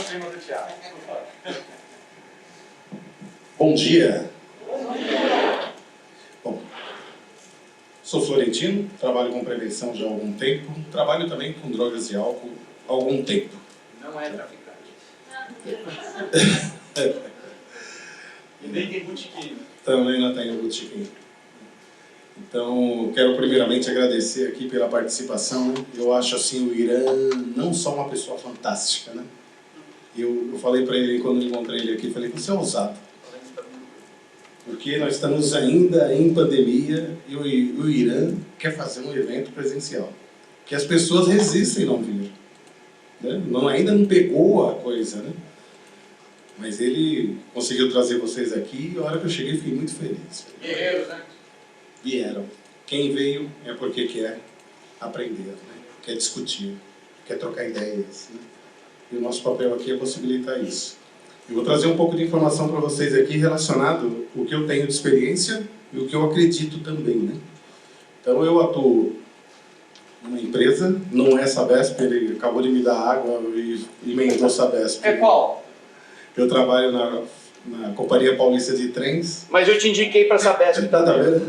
cima do Thiago. Bom dia. Bom, sou florentino, trabalho com prevenção já há algum tempo, trabalho também com drogas e álcool há algum tempo. Não é traficante. E nem tem botiquim. Também não tenho botiquim. Então, quero primeiramente agradecer aqui pela participação. Eu acho assim o Irã não só uma pessoa fantástica, né? Eu falei para ele quando encontrei ele aqui, falei que você é ousado. Porque nós estamos ainda em pandemia e o Irã quer fazer um evento presencial. Que as pessoas resistem a não vir. Né? Ainda não pegou a coisa, né? Mas ele conseguiu trazer vocês aqui e a hora que eu cheguei fiquei muito feliz. Guerreiros, né? Vieram. Quem veio é porque quer aprender, né? Quer discutir, quer trocar ideias. Né? E o nosso papel aqui é possibilitar isso. Eu vou trazer um pouco de informação para vocês aqui relacionado ao que eu tenho de experiência e o que eu acredito também. Né? Então eu atuo numa empresa, não é Sabesp, ele acabou de me dar água e emendou Sabesp. É qual? Eu trabalho na Companhia Paulista de Trens. Mas eu te indiquei para Sabesp também.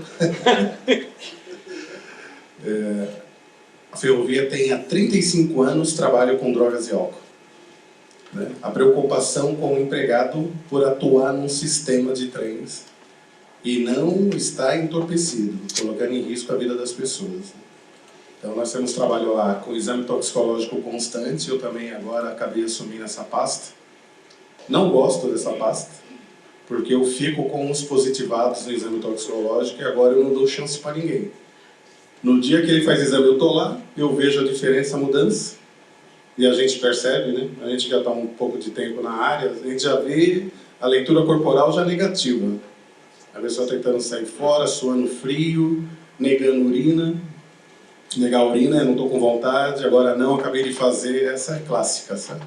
A ferrovia tem há 35 anos trabalho com drogas e álcool. Né? A preocupação com o empregado por atuar num sistema de trens e não estar entorpecido, colocando em risco a vida das pessoas. Então nós temos trabalho lá com exame toxicológico constante, eu também agora acabei assumindo essa pasta. Não gosto dessa pasta, porque eu fico com os positivados no exame toxicológico e agora eu não dou chance para ninguém. No dia que ele faz exame eu estou lá, eu vejo a diferença, a mudança, e a gente percebe, né? A gente já está um pouco de tempo na área, a gente já vê a leitura corporal já negativa. A pessoa tentando sair fora, suando frio, negando urina. Negar urina, não estou com vontade, agora não, acabei de fazer, essa é clássica, sabe?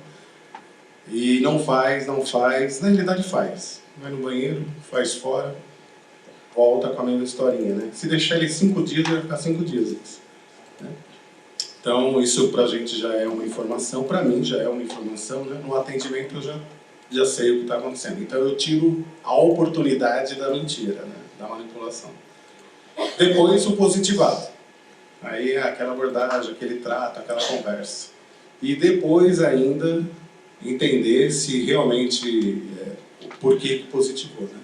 E não faz, na realidade faz. Vai no banheiro, faz fora, volta com a mesma historinha, né? Se deixar ele 5 dias, vai ficar 5 dias. Né? Então, isso pra gente já é uma informação, pra mim já é uma informação, né? No atendimento eu já sei o que está acontecendo. Então eu tiro a oportunidade da mentira, né? Da manipulação. Depois o positivado. Aí é aquela abordagem, aquele trato, aquela conversa. E depois ainda entender se realmente o porquê que positivou. Né?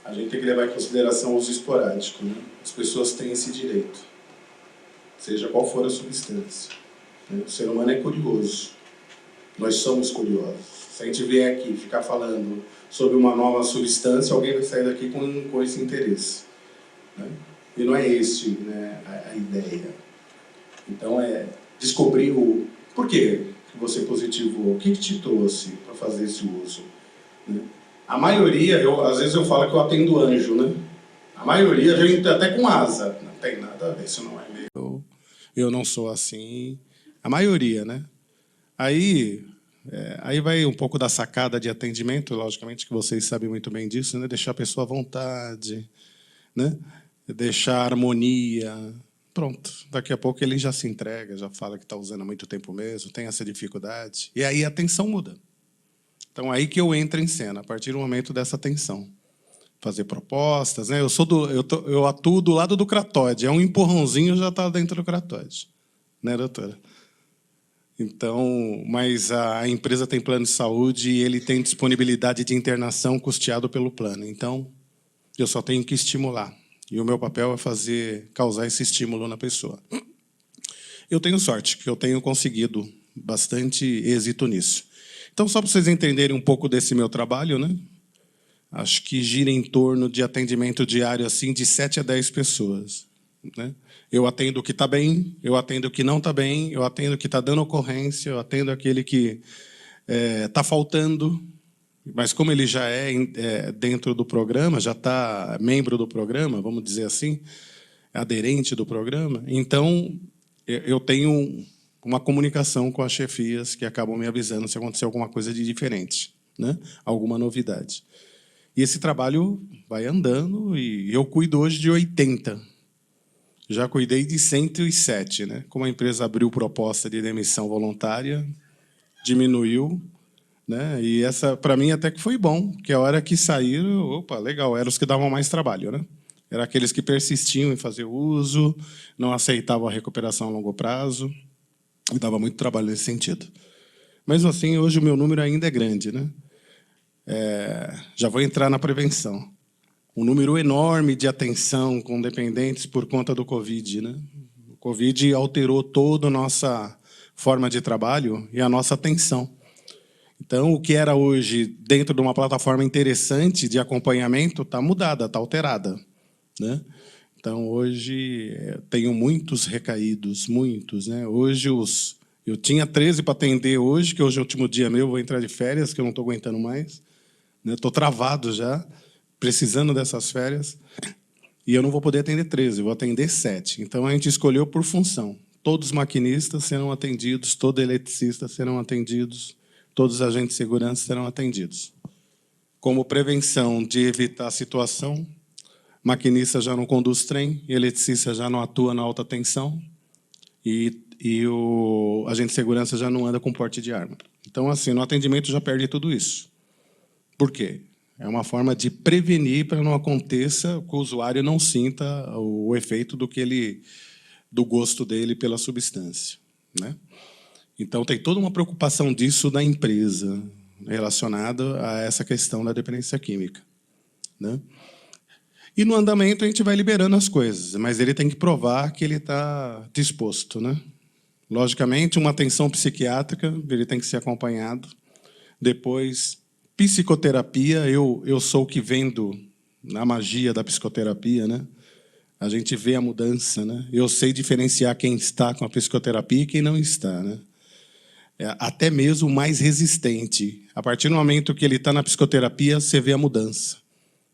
A gente tem que levar em consideração o uso esporádico. Né? As pessoas têm esse direito, seja qual for a substância. Né? O ser humano é curioso. Nós somos curiosos. Se a gente vier aqui ficar falando sobre uma nova substância, alguém vai sair daqui com esse interesse. Né? E não é este, né, a ideia. Então é descobrir o porquê que você positivou, o que te trouxe para fazer esse uso. Né? A maioria, às vezes eu falo que eu atendo anjo, né? A maioria a gente até com asa. Não tem nada a ver, isso não é meu. Eu não sou assim. A maioria, né? Aí vai um pouco da sacada de atendimento, logicamente que vocês sabem muito bem disso, né? Deixar a pessoa à vontade, né? Deixar a harmonia. Pronto, daqui a pouco ele já se entrega, já fala que está usando há muito tempo mesmo, tem essa dificuldade. E aí a tensão muda. Então, aí que eu entro em cena, a partir do momento dessa tensão. Fazer propostas, né? Eu atuo do lado do cratóide, é um empurrãozinho, já está dentro do cratóide. Né, doutora? Então, mas a empresa tem plano de saúde e ele tem disponibilidade de internação custeado pelo plano. Então, eu só tenho que estimular. E o meu papel é causar esse estímulo na pessoa. Eu tenho sorte, que eu tenho conseguido bastante êxito nisso. Então, só para vocês entenderem um pouco desse meu trabalho, né? Acho que gira em torno de atendimento diário assim, de 7 a 10 pessoas. Né? Eu atendo o que está bem, eu atendo o que não está bem, eu atendo o que está dando ocorrência, eu atendo aquele que está faltando. Mas como ele já é dentro do programa, já está membro do programa, vamos dizer assim, aderente do programa, então eu tenho uma comunicação com as chefias que acabam me avisando se acontecer alguma coisa de diferente, né? Alguma novidade. E esse trabalho vai andando e eu cuido hoje de 80. Já cuidei de 107, né? Como a empresa abriu proposta de demissão voluntária, diminuiu, né? E essa, para mim, até que foi bom, porque a hora que saíram, opa, legal, eram os que davam mais trabalho, né? Eram aqueles que persistiam em fazer uso, não aceitavam a recuperação a longo prazo, e dava muito trabalho nesse sentido. Mesmo assim, hoje o meu número ainda é grande, né? Já vou entrar na prevenção. Um número enorme de atenção com dependentes por conta do Covid, né? O Covid alterou toda a nossa forma de trabalho e a nossa atenção. Então, o que era hoje dentro de uma plataforma interessante de acompanhamento está mudada, está alterada, né? Então, hoje, tenho muitos recaídos, muitos, né? Hoje, eu tinha 13 para atender hoje, que hoje é o último dia meu, vou entrar de férias, que eu não estou aguentando mais. Estou travado já, precisando dessas férias, e eu não vou poder atender 13, vou atender 7. Então, a gente escolheu por função. Todos os maquinistas serão atendidos, todo eletricista serão atendidos, todos os agentes de segurança serão atendidos. Como prevenção de evitar a situação, maquinista já não conduz trem, eletricista já não atua na alta tensão e o agente de segurança já não anda com porte de arma. Então, assim, no atendimento já perde tudo isso. Por quê? É uma forma de prevenir para não aconteça, que o usuário não sinta o efeito do gosto dele pela substância, né? Então, tem toda uma preocupação disso da empresa relacionada a essa questão da dependência química, né? E no andamento a gente vai liberando as coisas, mas ele tem que provar que ele está disposto, né? Logicamente, uma atenção psiquiátrica, ele tem que ser acompanhado. Depois, psicoterapia, eu sou o que vendo na magia da psicoterapia, né? A gente vê a mudança, né? Eu sei diferenciar quem está com a psicoterapia e quem não está, né? Até mesmo o mais resistente. A partir do momento que ele está na psicoterapia, você vê a mudança.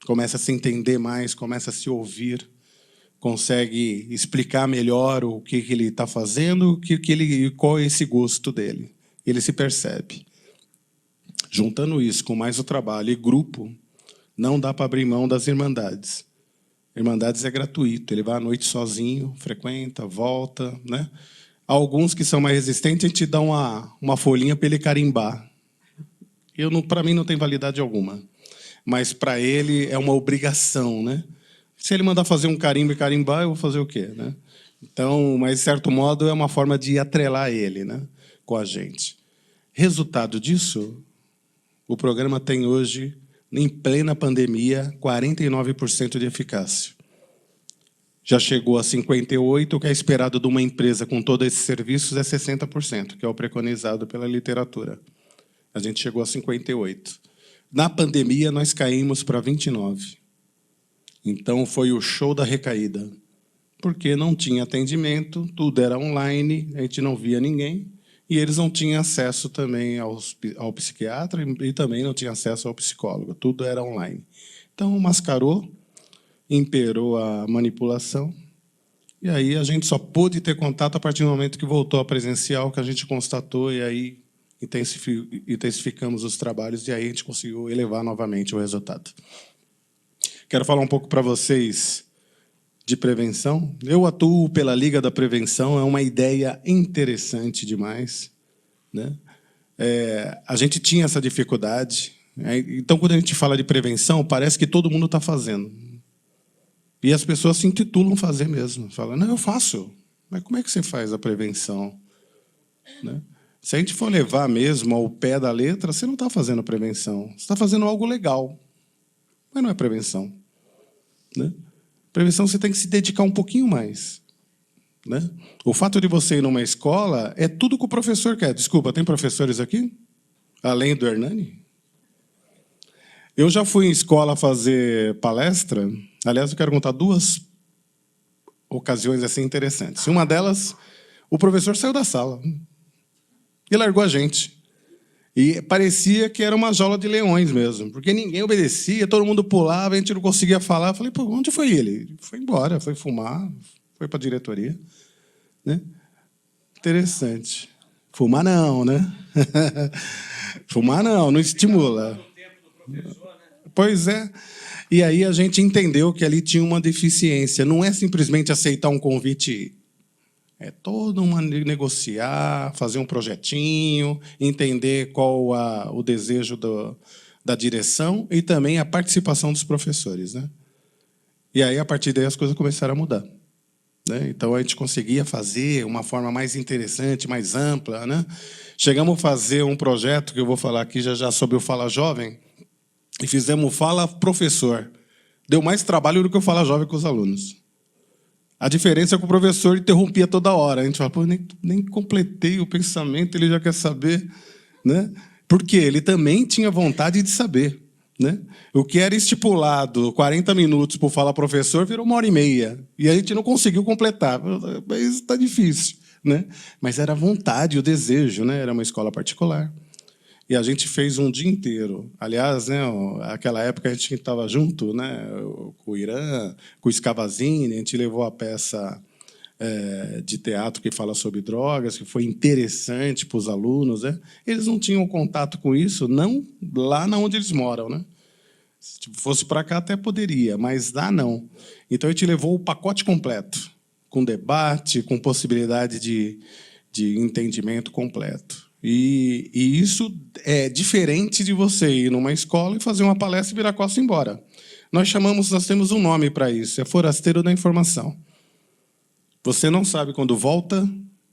Começa a se entender mais, começa a se ouvir, consegue explicar melhor o que ele está fazendo, qual é esse gosto dele. Ele se percebe. Juntando isso com mais o trabalho e grupo, não dá para abrir mão das irmandades. Irmandades é gratuito, ele vai à noite sozinho, frequenta, volta, né? Alguns que são mais resistentes, a gente dá uma folhinha para ele carimbar. Para mim não tem validade alguma, mas para ele é uma obrigação, né? Se ele mandar fazer um carimbo e carimbar, eu vou fazer o quê, né? Então, mas de certo modo é uma forma de atrelar ele, né, com a gente. Resultado disso, o programa tem hoje, em plena pandemia, 49% de eficácia. Já chegou a 58%, o que é esperado de uma empresa com todos esses serviços é 60%, que é o preconizado pela literatura. A gente chegou a 58%. Na pandemia, nós caímos para 29%. Então, foi o show da recaída, porque não tinha atendimento, tudo era online, a gente não via ninguém, e eles não tinham acesso também ao psiquiatra e também não tinham acesso ao psicólogo, tudo era online. Então, mascarou, imperou a manipulação, e aí a gente só pôde ter contato a partir do momento que voltou a presencial, que a gente constatou, e aí intensificamos os trabalhos, e aí a gente conseguiu elevar novamente o resultado. Quero falar um pouco para vocês de prevenção. Eu atuo pela Liga da Prevenção, é uma ideia interessante demais, né? A gente tinha essa dificuldade, né? Então, quando a gente fala de prevenção, parece que todo mundo está fazendo. E as pessoas se intitulam fazer mesmo. Falam, não, eu faço. Mas como é que você faz a prevenção? Né? Se a gente for levar mesmo ao pé da letra, você não está fazendo prevenção. Você está fazendo algo legal. Mas não é prevenção. Né? Prevenção você tem que se dedicar um pouquinho mais. Né? O fato de você ir numa escola é tudo que o professor quer. Desculpa, tem professores aqui? Além do Hernani? Eu já fui em escola fazer palestra. Aliás, eu quero contar 2 ocasiões assim interessantes. Uma delas, o professor saiu da sala e largou a gente. E parecia que era uma jaula de leões mesmo, porque ninguém obedecia, todo mundo pulava, a gente não conseguia falar. Eu falei, pô, onde foi ele? Ele foi embora, foi fumar, foi para a diretoria. Né? Interessante. Fumar não, né? Fumar não estimula. Pois é. E aí a gente entendeu que ali tinha uma deficiência. Não é simplesmente aceitar um convite É todo uma negociar, fazer um projetinho, entender qual o desejo da direção e também a participação dos professores, né? E aí, a partir daí, as coisas começaram a mudar, né? Então, a gente conseguia fazer uma forma mais interessante, mais ampla, né? Chegamos a fazer um projeto, que eu vou falar aqui já sobre o Fala Jovem, e fizemos o Fala Professor. Deu mais trabalho do que o Fala Jovem com os alunos. A diferença é que o professor interrompia toda hora. A gente fala, pô, nem completei o pensamento, ele já quer saber, né? Porque ele também tinha vontade de saber, né? O que era estipulado 40 minutos para o Fala Professor virou 1h30. E a gente não conseguiu completar. Isso está difícil, né? Mas era a vontade, o desejo, né? Era uma escola particular. E a gente fez um dia inteiro. Aliás, né, aquela época a gente estava junto, né, com o Irã, com o Scavazini, a gente levou a peça de teatro que fala sobre drogas, que foi interessante para os alunos, né? Eles não tinham contato com isso, não lá onde eles moram, né? Se fosse para cá até poderia, mas lá não. Então a gente levou o pacote completo, com debate, com possibilidade de entendimento completo. E isso é diferente de você ir numa escola e fazer uma palestra e virar costas e ir embora. Nós temos um nome para isso, é forasteiro da informação. Você não sabe quando volta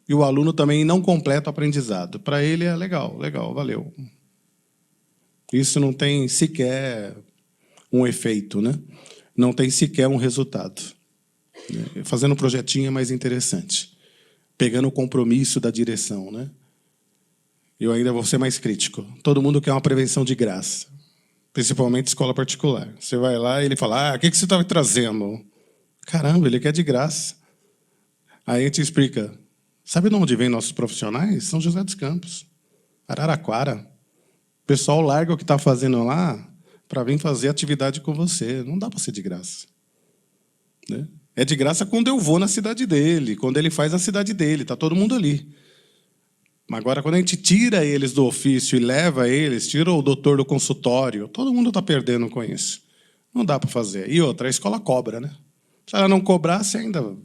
e o aluno também não completa o aprendizado. Para ele é legal, valeu. Isso não tem sequer um efeito, né? Não tem sequer um resultado. Fazendo um projetinho é mais interessante. Pegando o compromisso da direção, né? Eu ainda vou ser mais crítico. Todo mundo quer uma prevenção de graça, principalmente escola particular. Você vai lá e ele fala, o que você está me trazendo? Caramba, ele quer de graça. Aí a gente explica, sabe de onde vêm nossos profissionais? São José dos Campos, Araraquara. O pessoal larga o que está fazendo lá para vir fazer atividade com você. Não dá para ser de graça, né? É de graça quando eu vou na cidade dele, quando ele faz a cidade dele, está todo mundo ali. Agora, quando a gente tira eles do ofício e leva eles, tira o doutor do consultório, todo mundo está perdendo com isso. Não dá para fazer. E outra, a escola cobra, né? Se ela não cobrasse ainda...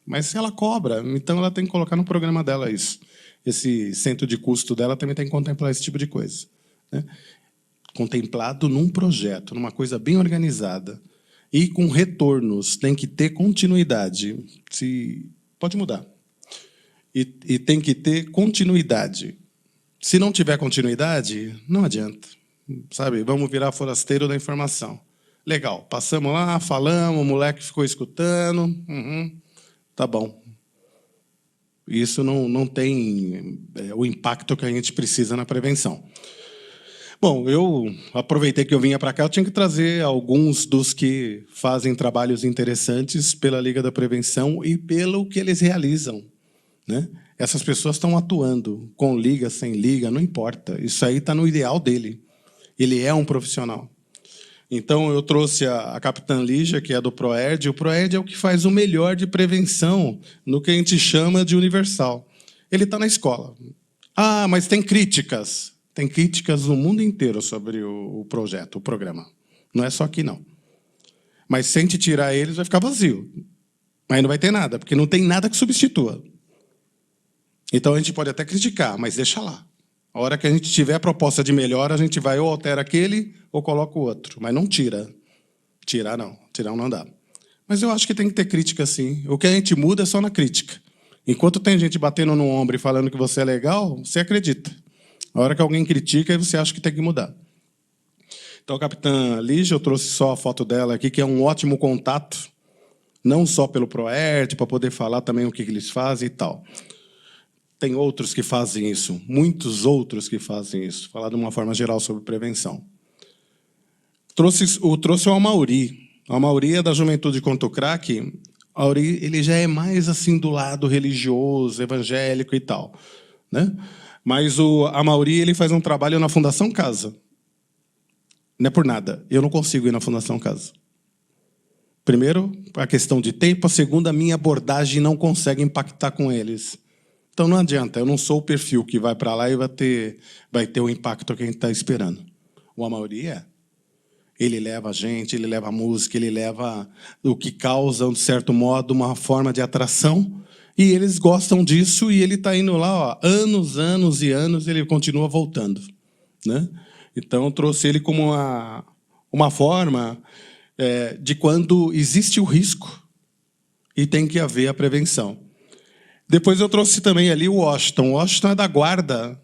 Mas se ela cobra, então ela tem que colocar no programa dela isso. Esse centro de custo dela também tem que contemplar esse tipo de coisa, né? Contemplado num projeto, numa coisa bem organizada. E com retornos, tem que ter continuidade. Pode mudar. E tem que ter continuidade. Se não tiver continuidade, não adianta. Sabe? Vamos virar forasteiro da informação. Legal, passamos lá, falamos, o moleque ficou escutando. Tá bom. Isso não tem o impacto que a gente precisa na prevenção. Bom, eu aproveitei que eu vinha para cá, eu tinha que trazer alguns dos que fazem trabalhos interessantes pela Liga da Prevenção e pelo que eles realizam, né? Essas pessoas estão atuando, com liga, sem liga, não importa. Isso aí está no ideal dele. Ele é um profissional. Então, eu trouxe a capitã Lígia, que é do PROERD. O PROERD é o que faz o melhor de prevenção no que a gente chama de universal. Ele está na escola. Ah, mas tem críticas. Tem críticas no mundo inteiro sobre o projeto, o programa. Não é só aqui, não. Mas se a gente tirar eles, vai ficar vazio. Aí não vai ter nada, porque não tem nada que substitua. Então, a gente pode até criticar, mas deixa lá. A hora que a gente tiver a proposta de melhora, a gente vai ou altera aquele ou coloca o outro. Mas não tira. Tirar não dá. Mas eu acho que tem que ter crítica, sim. O que a gente muda é só na crítica. Enquanto tem gente batendo no ombro e falando que você é legal, você acredita. A hora que alguém critica, aí você acha que tem que mudar. Então, a capitã Lígia, eu trouxe só a foto dela aqui, que é um ótimo contato, não só pelo PROERD, para poder falar também o que eles fazem e tal. Tem outros que fazem isso, muitos outros que fazem isso. Falar de uma forma geral sobre prevenção. Trouxe o Amauri. O Amauri é da Juventude contra o Crack. O Amauri, ele já é mais assim do lado religioso, evangélico e tal, né? Mas o Amauri, ele faz um trabalho na Fundação Casa. Não é por nada, eu não consigo ir na Fundação Casa. Primeiro, a questão de tempo. A segunda, a minha abordagem não consegue impactar com eles. Então, não adianta, eu não sou o perfil que vai para lá e vai ter o impacto que a gente está esperando. O Amauri é. Ele leva a gente, ele leva a música, ele leva o que causa, de certo modo, uma forma de atração E eles gostam disso e ele está indo lá, ó, anos, anos e anos, ele continua voltando, né? Então, eu trouxe ele como uma forma de quando existe o risco e tem que haver a prevenção. Depois eu trouxe também ali o Washington. O Washington é da guarda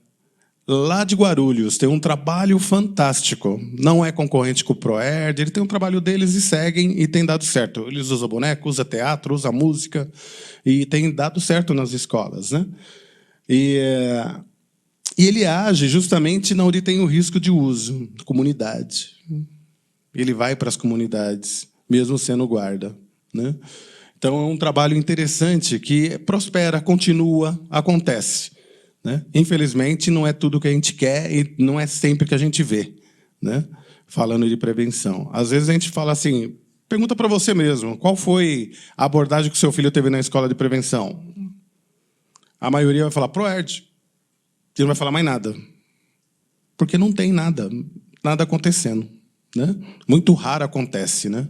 lá de Guarulhos. Tem um trabalho fantástico. Não é concorrente com o Proerd. Ele tem um trabalho deles e seguem e tem dado certo. Eles usam boneco, usam teatro, usam música e tem dado certo nas escolas, né? E ele age justamente onde tem o risco de uso, comunidade. Ele vai para as comunidades, mesmo sendo guarda, né? Então, é um trabalho interessante que prospera, continua, acontece, né? Infelizmente, não é tudo o que a gente quer e não é sempre que a gente vê, né? Falando de prevenção. Às vezes, a gente fala assim, pergunta para você mesmo, qual foi a abordagem que o seu filho teve na escola de prevenção? A maioria vai falar, Proerd. E não vai falar mais nada. Porque não tem nada acontecendo, né? Muito raro acontece, né?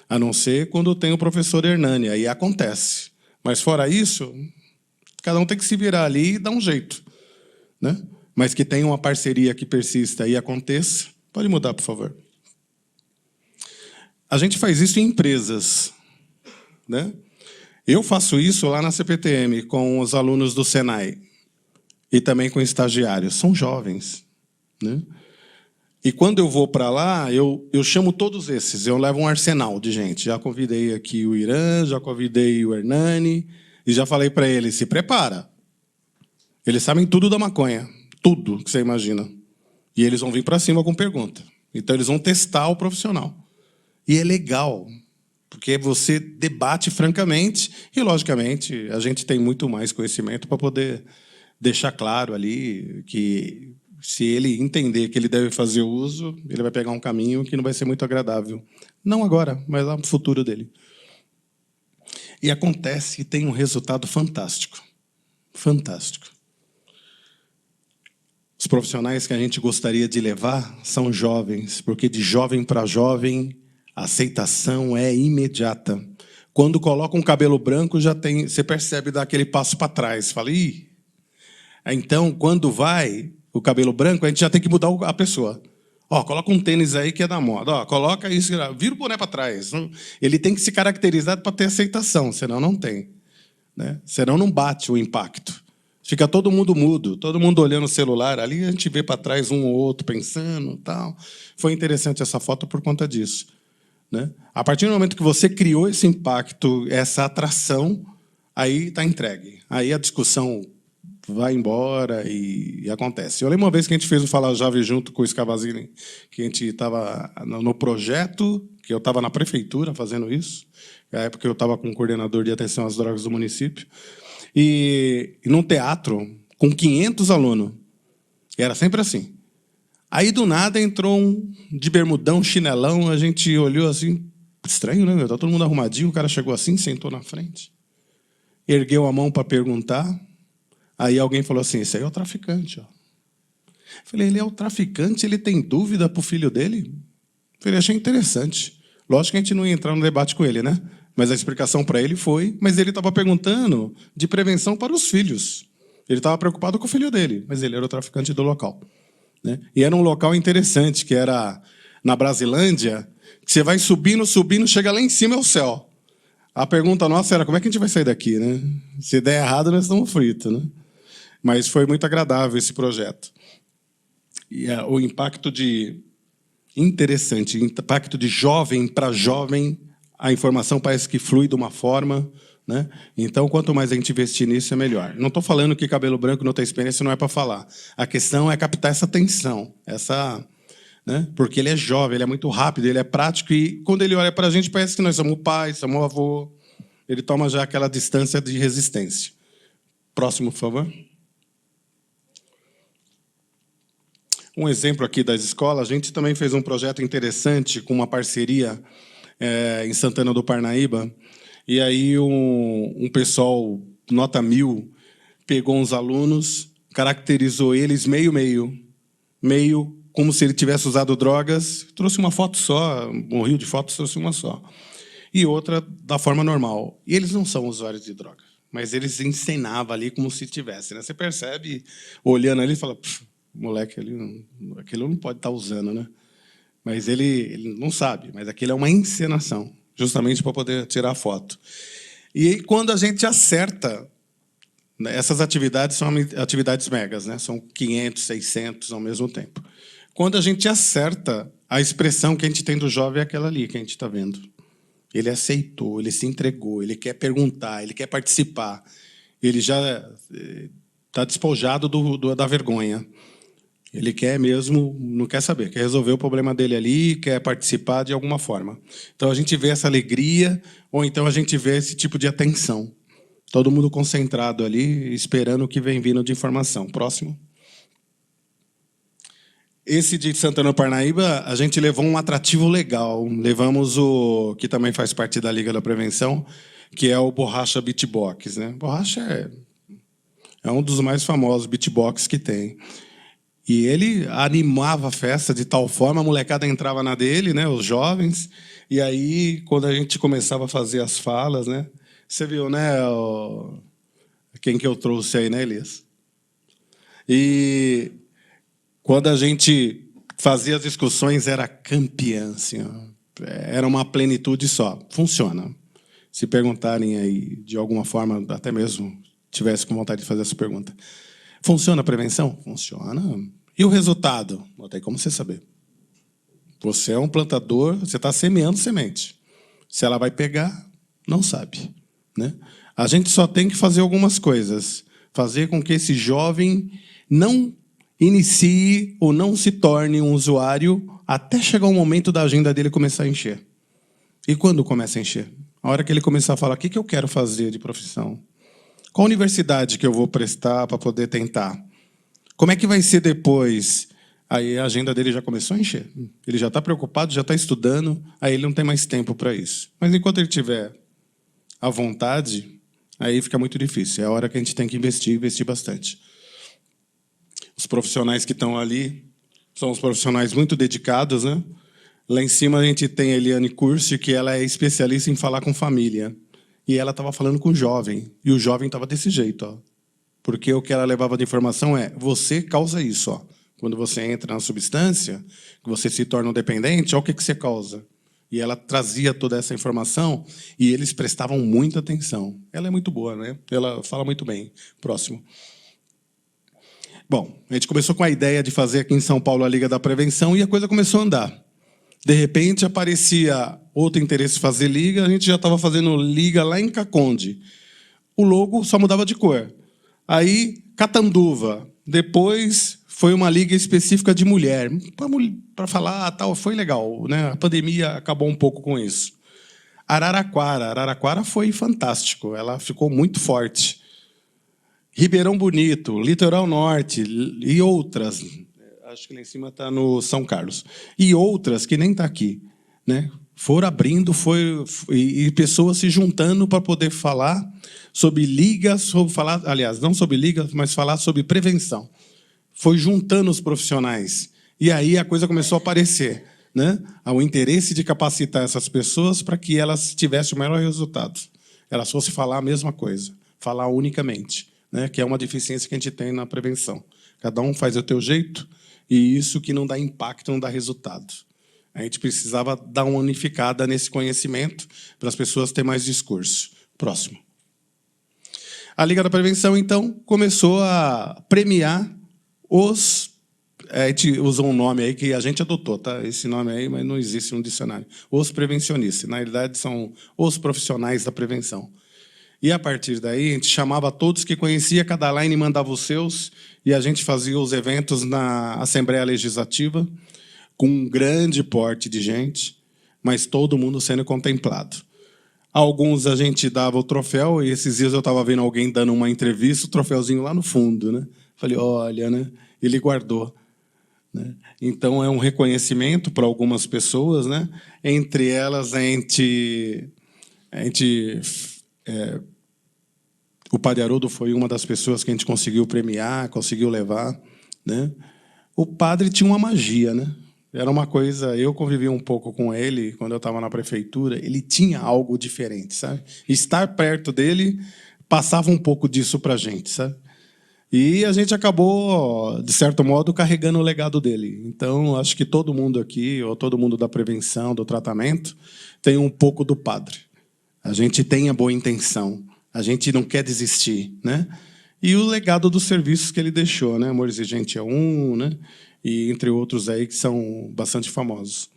A não ser quando tem o professor Hernani, aí acontece. Mas fora isso, cada um tem que se virar ali e dar um jeito, né? Mas que tenha uma parceria que persista e aconteça. Pode mudar, por favor. A gente faz isso em empresas, né? Eu faço isso lá na CPTM, com os alunos do Senai. E também com estagiários. São jovens, né? E quando eu vou para lá, eu chamo todos esses, eu levo um arsenal de gente. Já convidei aqui o Irã, já convidei o Hernani, e já falei para eles, se prepara. Eles sabem tudo da maconha, tudo que você imagina. E eles vão vir para cima com pergunta. Então, eles vão testar o profissional. E é legal, porque você debate francamente, e, logicamente, a gente tem muito mais conhecimento para poder deixar claro ali que, se ele entender que ele deve fazer uso, ele vai pegar um caminho que não vai ser muito agradável. Não agora, mas lá no futuro dele. E acontece que tem um resultado fantástico. Fantástico. Os profissionais que a gente gostaria de levar são jovens, porque de jovem para jovem, a aceitação é imediata. Quando coloca um cabelo branco, já tem, você percebe dar aquele passo para trás. Fala, ih. Então, quando vai o cabelo branco, a gente já tem que mudar a pessoa. Ó, coloca um tênis aí que é da moda. Ó, coloca isso, vira o boné para trás. Ele tem que se caracterizar para ter aceitação, senão não tem, né? Senão não bate o impacto. Fica todo mundo mudo, todo mundo olhando o celular. Ali a gente vê para trás um ou outro pensando, tal. Foi interessante essa foto por conta disso, né? A partir do momento que você criou esse impacto, essa atração, aí está entregue. Aí a discussão vai embora e acontece. Eu lembro uma vez que a gente fez um Fala Jovem junto com o Scavazini, que a gente estava no projeto, que eu estava na prefeitura fazendo isso, na época eu estava com o coordenador de atenção às drogas do município, e num teatro com 500 alunos. E era sempre assim. Aí, do nada, entrou um de bermudão, chinelão, a gente olhou assim, estranho, né? Tá todo mundo arrumadinho, o cara chegou assim, sentou na frente, ergueu a mão para perguntar. Aí alguém falou assim, esse aí é o traficante. Ó. Falei, ele é o traficante, ele tem dúvida para o filho dele? Falei, achei interessante. Lógico que a gente não ia entrar no debate com ele, né? Mas a explicação para ele foi, mas ele estava perguntando de prevenção para os filhos. Ele estava preocupado com o filho dele, mas ele era o traficante do local, né? E era um local interessante, que era na Brasilândia, que você vai subindo, subindo, chega lá em cima é o céu. A pergunta nossa era, como é que a gente vai sair daqui, né? Se der errado, nós estamos fritos, né? Mas foi muito agradável esse projeto. E o impacto interessante, impacto de jovem para jovem, a informação parece que flui de uma forma, né? Então, quanto mais a gente investir nisso, é melhor. Não estou falando que cabelo branco não tem experiência, não é para falar. A questão é captar essa atenção, né? Porque ele é jovem, ele é muito rápido, ele é prático, e quando ele olha para a gente, parece que nós somos pai, somos avô. Ele toma já aquela distância de resistência. Próximo, por favor. Um exemplo aqui das escolas, a gente também fez um projeto interessante com uma parceria em Santana do Parnaíba, e aí um pessoal, nota 1000, pegou uns alunos, caracterizou eles meio como se ele tivesse usado drogas, trouxe uma foto só, um rio de fotos, trouxe uma só. E outra da forma normal. E eles não são usuários de droga. mas eles encenavam ali como se tivesse, né? Você percebe, olhando ali, e fala, moleque, aquilo não pode estar usando, né? Mas ele não sabe, mas aquilo é uma encenação, justamente para poder tirar foto. E aí, quando a gente acerta, né, essas atividades são atividades megas, né? São 500, 600 ao mesmo tempo. Quando a gente acerta, a expressão que a gente tem do jovem é aquela ali que a gente está vendo. Ele aceitou, ele se entregou, ele quer perguntar, ele quer participar. Ele já está despojado da vergonha. Ele quer mesmo, não quer saber, quer resolver o problema dele ali, quer participar de alguma forma. Então, a gente vê essa alegria, ou então a gente vê esse tipo de atenção. Todo mundo concentrado ali, esperando o que vem vindo de informação. Próximo. Esse de Santana do Parnaíba, a gente levou um atrativo legal. Levamos o que também faz parte da Liga da Prevenção, que é o Borracha Beatbox, né? Borracha é um dos mais famosos beatbox que tem. E ele animava a festa de tal forma, a molecada entrava na dele, né, os jovens, e aí, quando a gente começava a fazer as falas, né, você viu, né, quem que eu trouxe aí, né, Elias? E quando a gente fazia as discussões, era campeã, assim, ó, era uma plenitude só. Funciona. Se perguntarem aí, de alguma forma, até mesmo tivesse com vontade de fazer essa pergunta, funciona a prevenção? Funciona. E o resultado? Não tem como você saber. Você é um plantador, você está semeando semente. Se ela vai pegar, não sabe, né? A gente só tem que fazer algumas coisas. Fazer com que esse jovem não inicie ou não se torne um usuário até chegar o momento da agenda dele começar a encher. E quando começa a encher? A hora que ele começar a falar, o que eu quero fazer de profissão? Qual universidade que eu vou prestar para poder tentar? Como é que vai ser depois? Aí a agenda dele já começou a encher. Ele já está preocupado, já está estudando, aí ele não tem mais tempo para isso. Mas enquanto ele tiver à vontade, aí fica muito difícil. É a hora que a gente tem que investir bastante. Os profissionais que estão ali são os profissionais muito dedicados, né? Lá em cima a gente tem a Eliane Cursi, que ela é especialista em falar com família. E ela estava falando com o jovem. E o jovem estava desse jeito, ó. Porque o que ela levava de informação é: você causa isso, ó. Quando você entra na substância, que você se torna um dependente, olha o que você causa. E ela trazia toda essa informação e eles prestavam muita atenção. Ela é muito boa, né? Ela fala muito bem. Próximo. Bom, a gente começou com a ideia de fazer aqui em São Paulo a Liga da Prevenção e a coisa começou a andar. De repente, aparecia outro interesse em fazer liga, a gente já estava fazendo liga lá em Caconde. O logo só mudava de cor. Aí, Catanduva. Depois, foi uma liga específica de mulher. Para falar, tal, foi legal, né? A pandemia acabou um pouco com isso. Araraquara foi fantástico, ela ficou muito forte. Ribeirão Bonito, Litoral Norte e outras. Acho que lá em cima está no São Carlos. E outras que nem está aqui, né? Foram abrindo, e pessoas se juntando para poder falar sobre ligas, aliás, não sobre ligas, mas falar sobre prevenção. Foi juntando os profissionais. E aí a coisa começou a aparecer, né? O interesse de capacitar essas pessoas para que elas tivessem o melhor resultado. Elas fossem falar a mesma coisa, falar unicamente, né? Que é uma deficiência que a gente tem na prevenção. Cada um faz o teu jeito, e isso que não dá impacto, não dá resultado. A gente precisava dar uma unificada nesse conhecimento para as pessoas terem mais discurso. Próximo. A Liga da Prevenção, então, começou a premiar os... A gente usou um nome aí que a gente adotou, tá? Esse nome aí, mas não existe no dicionário. Os prevencionistas. Na realidade, são os profissionais da prevenção. E, a partir daí, a gente chamava todos que conhecia, cada line mandava os seus, e a gente fazia os eventos na Assembleia Legislativa, com um grande porte de gente, mas todo mundo sendo contemplado. Alguns a gente dava o troféu, e esses dias eu estava vendo alguém dando uma entrevista, o troféuzinho lá no fundo, né? Falei, olha, né? Ele guardou. Né? Então, é um reconhecimento para algumas pessoas, né? Entre elas, o Padre Haroldo foi uma das pessoas que a gente conseguiu premiar, conseguiu levar, né? O padre tinha uma magia, né? Era uma coisa... Eu convivi um pouco com ele quando eu estava na prefeitura. Ele tinha algo diferente, sabe? Estar perto dele passava um pouco disso para a gente, sabe? E a gente acabou, de certo modo, carregando o legado dele. Então, acho que todo mundo aqui, ou todo mundo da prevenção, do tratamento, tem um pouco do padre. A gente tem a boa intenção, a gente não quer desistir, né? E o legado dos serviços que ele deixou, né? Amor Exigente é um, né? E entre outros aí que são bastante famosos.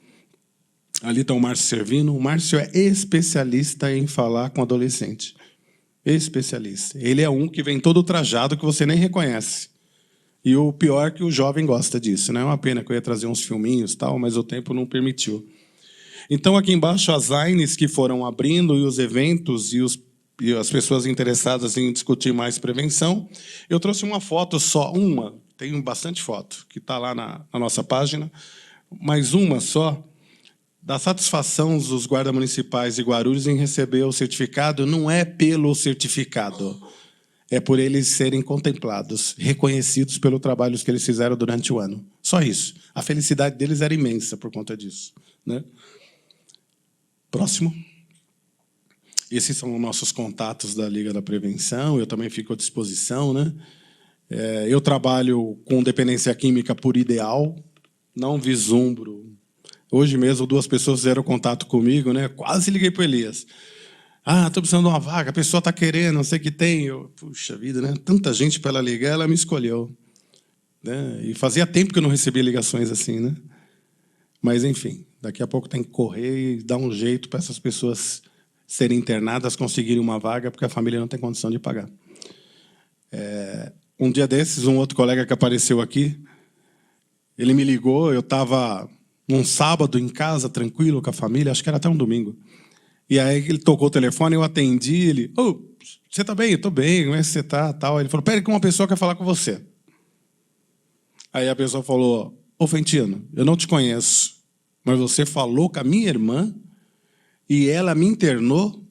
Ali está o Márcio Servino. O Márcio é especialista em falar com adolescente. Especialista. Ele é um que vem todo trajado que você nem reconhece. E o pior é que o jovem gosta disso, né? É uma pena que eu ia trazer uns filminhos e tal, mas o tempo não permitiu. Então, aqui embaixo, as lines que foram abrindo e os eventos e as pessoas interessadas em discutir mais prevenção. Eu trouxe uma foto só, uma, tenho bastante foto, que está lá na nossa página, mas uma só, da satisfação dos guardas municipais de Guarulhos em receber o certificado. Não é pelo certificado, é por eles serem contemplados, reconhecidos pelo trabalho que eles fizeram durante o ano. Só isso. A felicidade deles era imensa por conta disso, né? Próximo. Esses são os nossos contatos da Liga da Prevenção. Eu também fico à disposição, né? Eu trabalho com dependência química por ideal, não vislumbro. Hoje mesmo, 2 pessoas fizeram contato comigo, né? Quase liguei para o Elias. Ah, estou precisando de uma vaga, a pessoa está querendo, não sei o que tem. Eu, puxa vida, né? Tanta gente para ela ligar, ela me escolheu. Né? E fazia tempo que eu não recebia ligações assim, né? Mas, enfim, daqui a pouco tem que correr e dar um jeito para essas pessoas serem internadas, conseguirem uma vaga, porque a família não tem condição de pagar. Um dia desses, um outro colega que apareceu aqui, ele me ligou, eu estava num sábado em casa, tranquilo, com a família, acho que era até um domingo. E aí ele tocou o telefone, eu atendi, ele... Oh, você está bem? Eu estou bem, como é que você está? Tal. Ele falou, pera que uma pessoa quer falar com você. Aí a pessoa falou, ô Fentino, eu não te conheço, mas você falou com a minha irmã e ela me internou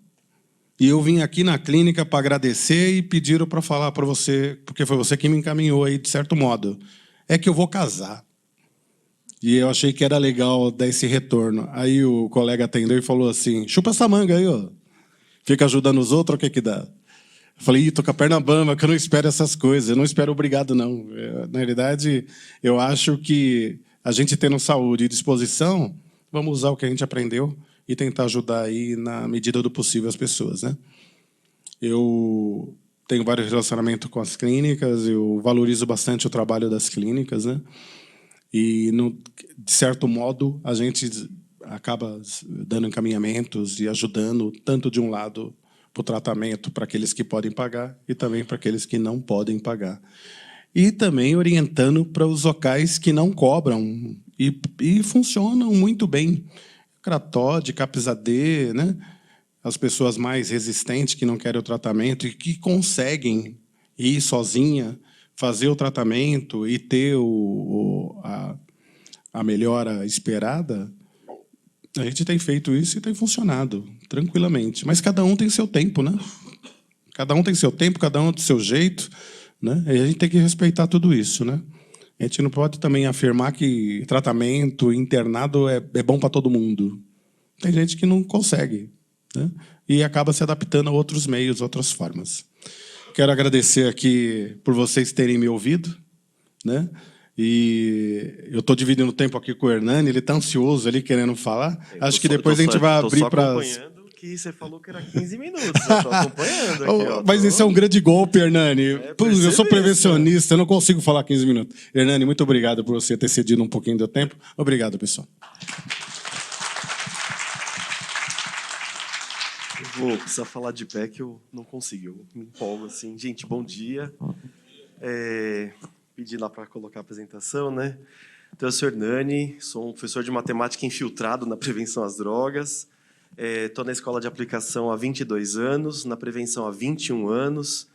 e eu vim aqui na clínica para agradecer e pediram para falar para você, porque foi você que me encaminhou aí, de certo modo. É que eu vou casar. E eu achei que era legal dar esse retorno. Aí o colega atendeu e falou assim, chupa essa manga aí, ó. Fica ajudando os outros, o que que dá? Eu falei, tô com a perna bamba, que eu não espero essas coisas. Eu não espero obrigado, não. Na realidade, eu acho que a gente tendo saúde e disposição, vamos usar o que a gente aprendeu e tentar ajudar aí na medida do possível as pessoas, né? Eu tenho vários relacionamentos com as clínicas, eu valorizo bastante o trabalho das clínicas, né? E, de certo modo, a gente acaba dando encaminhamentos e ajudando, tanto de um lado, para o tratamento para aqueles que podem pagar e também para aqueles que não podem pagar. E também orientando para os locais que não cobram e funcionam muito bem. Cratode, Capizadê, né? As pessoas mais resistentes que não querem o tratamento e que conseguem ir sozinha, fazer o tratamento e ter a melhora esperada, a gente tem feito isso e tem funcionado tranquilamente. Mas cada um tem seu tempo, né? Cada um tem seu tempo, cada um do seu jeito, né? E a gente tem que respeitar tudo isso, né? A gente não pode também afirmar que tratamento, internado é bom para todo mundo. Tem gente que não consegue, né? E acaba se adaptando a outros meios, outras formas. Quero agradecer aqui por vocês terem me ouvido, né? E eu estou dividindo o tempo aqui com o Hernani, ele está ansioso ali, querendo falar. Acho que depois a gente vai abrir para... acompanhando que você falou que era 15 minutos, eu estou acompanhando aqui. Ó, Mas esse é um grande golpe, Hernani. Eu sou prevencionista, eu não consigo falar 15 minutos. Hernani, muito obrigado por você ter cedido um pouquinho do tempo. Obrigado, pessoal. Eu vou precisar falar de pé que eu não consigo, eu me empolgo assim. Gente, bom dia. Pedi lá para colocar a apresentação, né? Então, eu sou Hernani, sou um professor de matemática infiltrado na prevenção às drogas. Estou na escola de aplicação há 22 anos, na prevenção há 21 anos.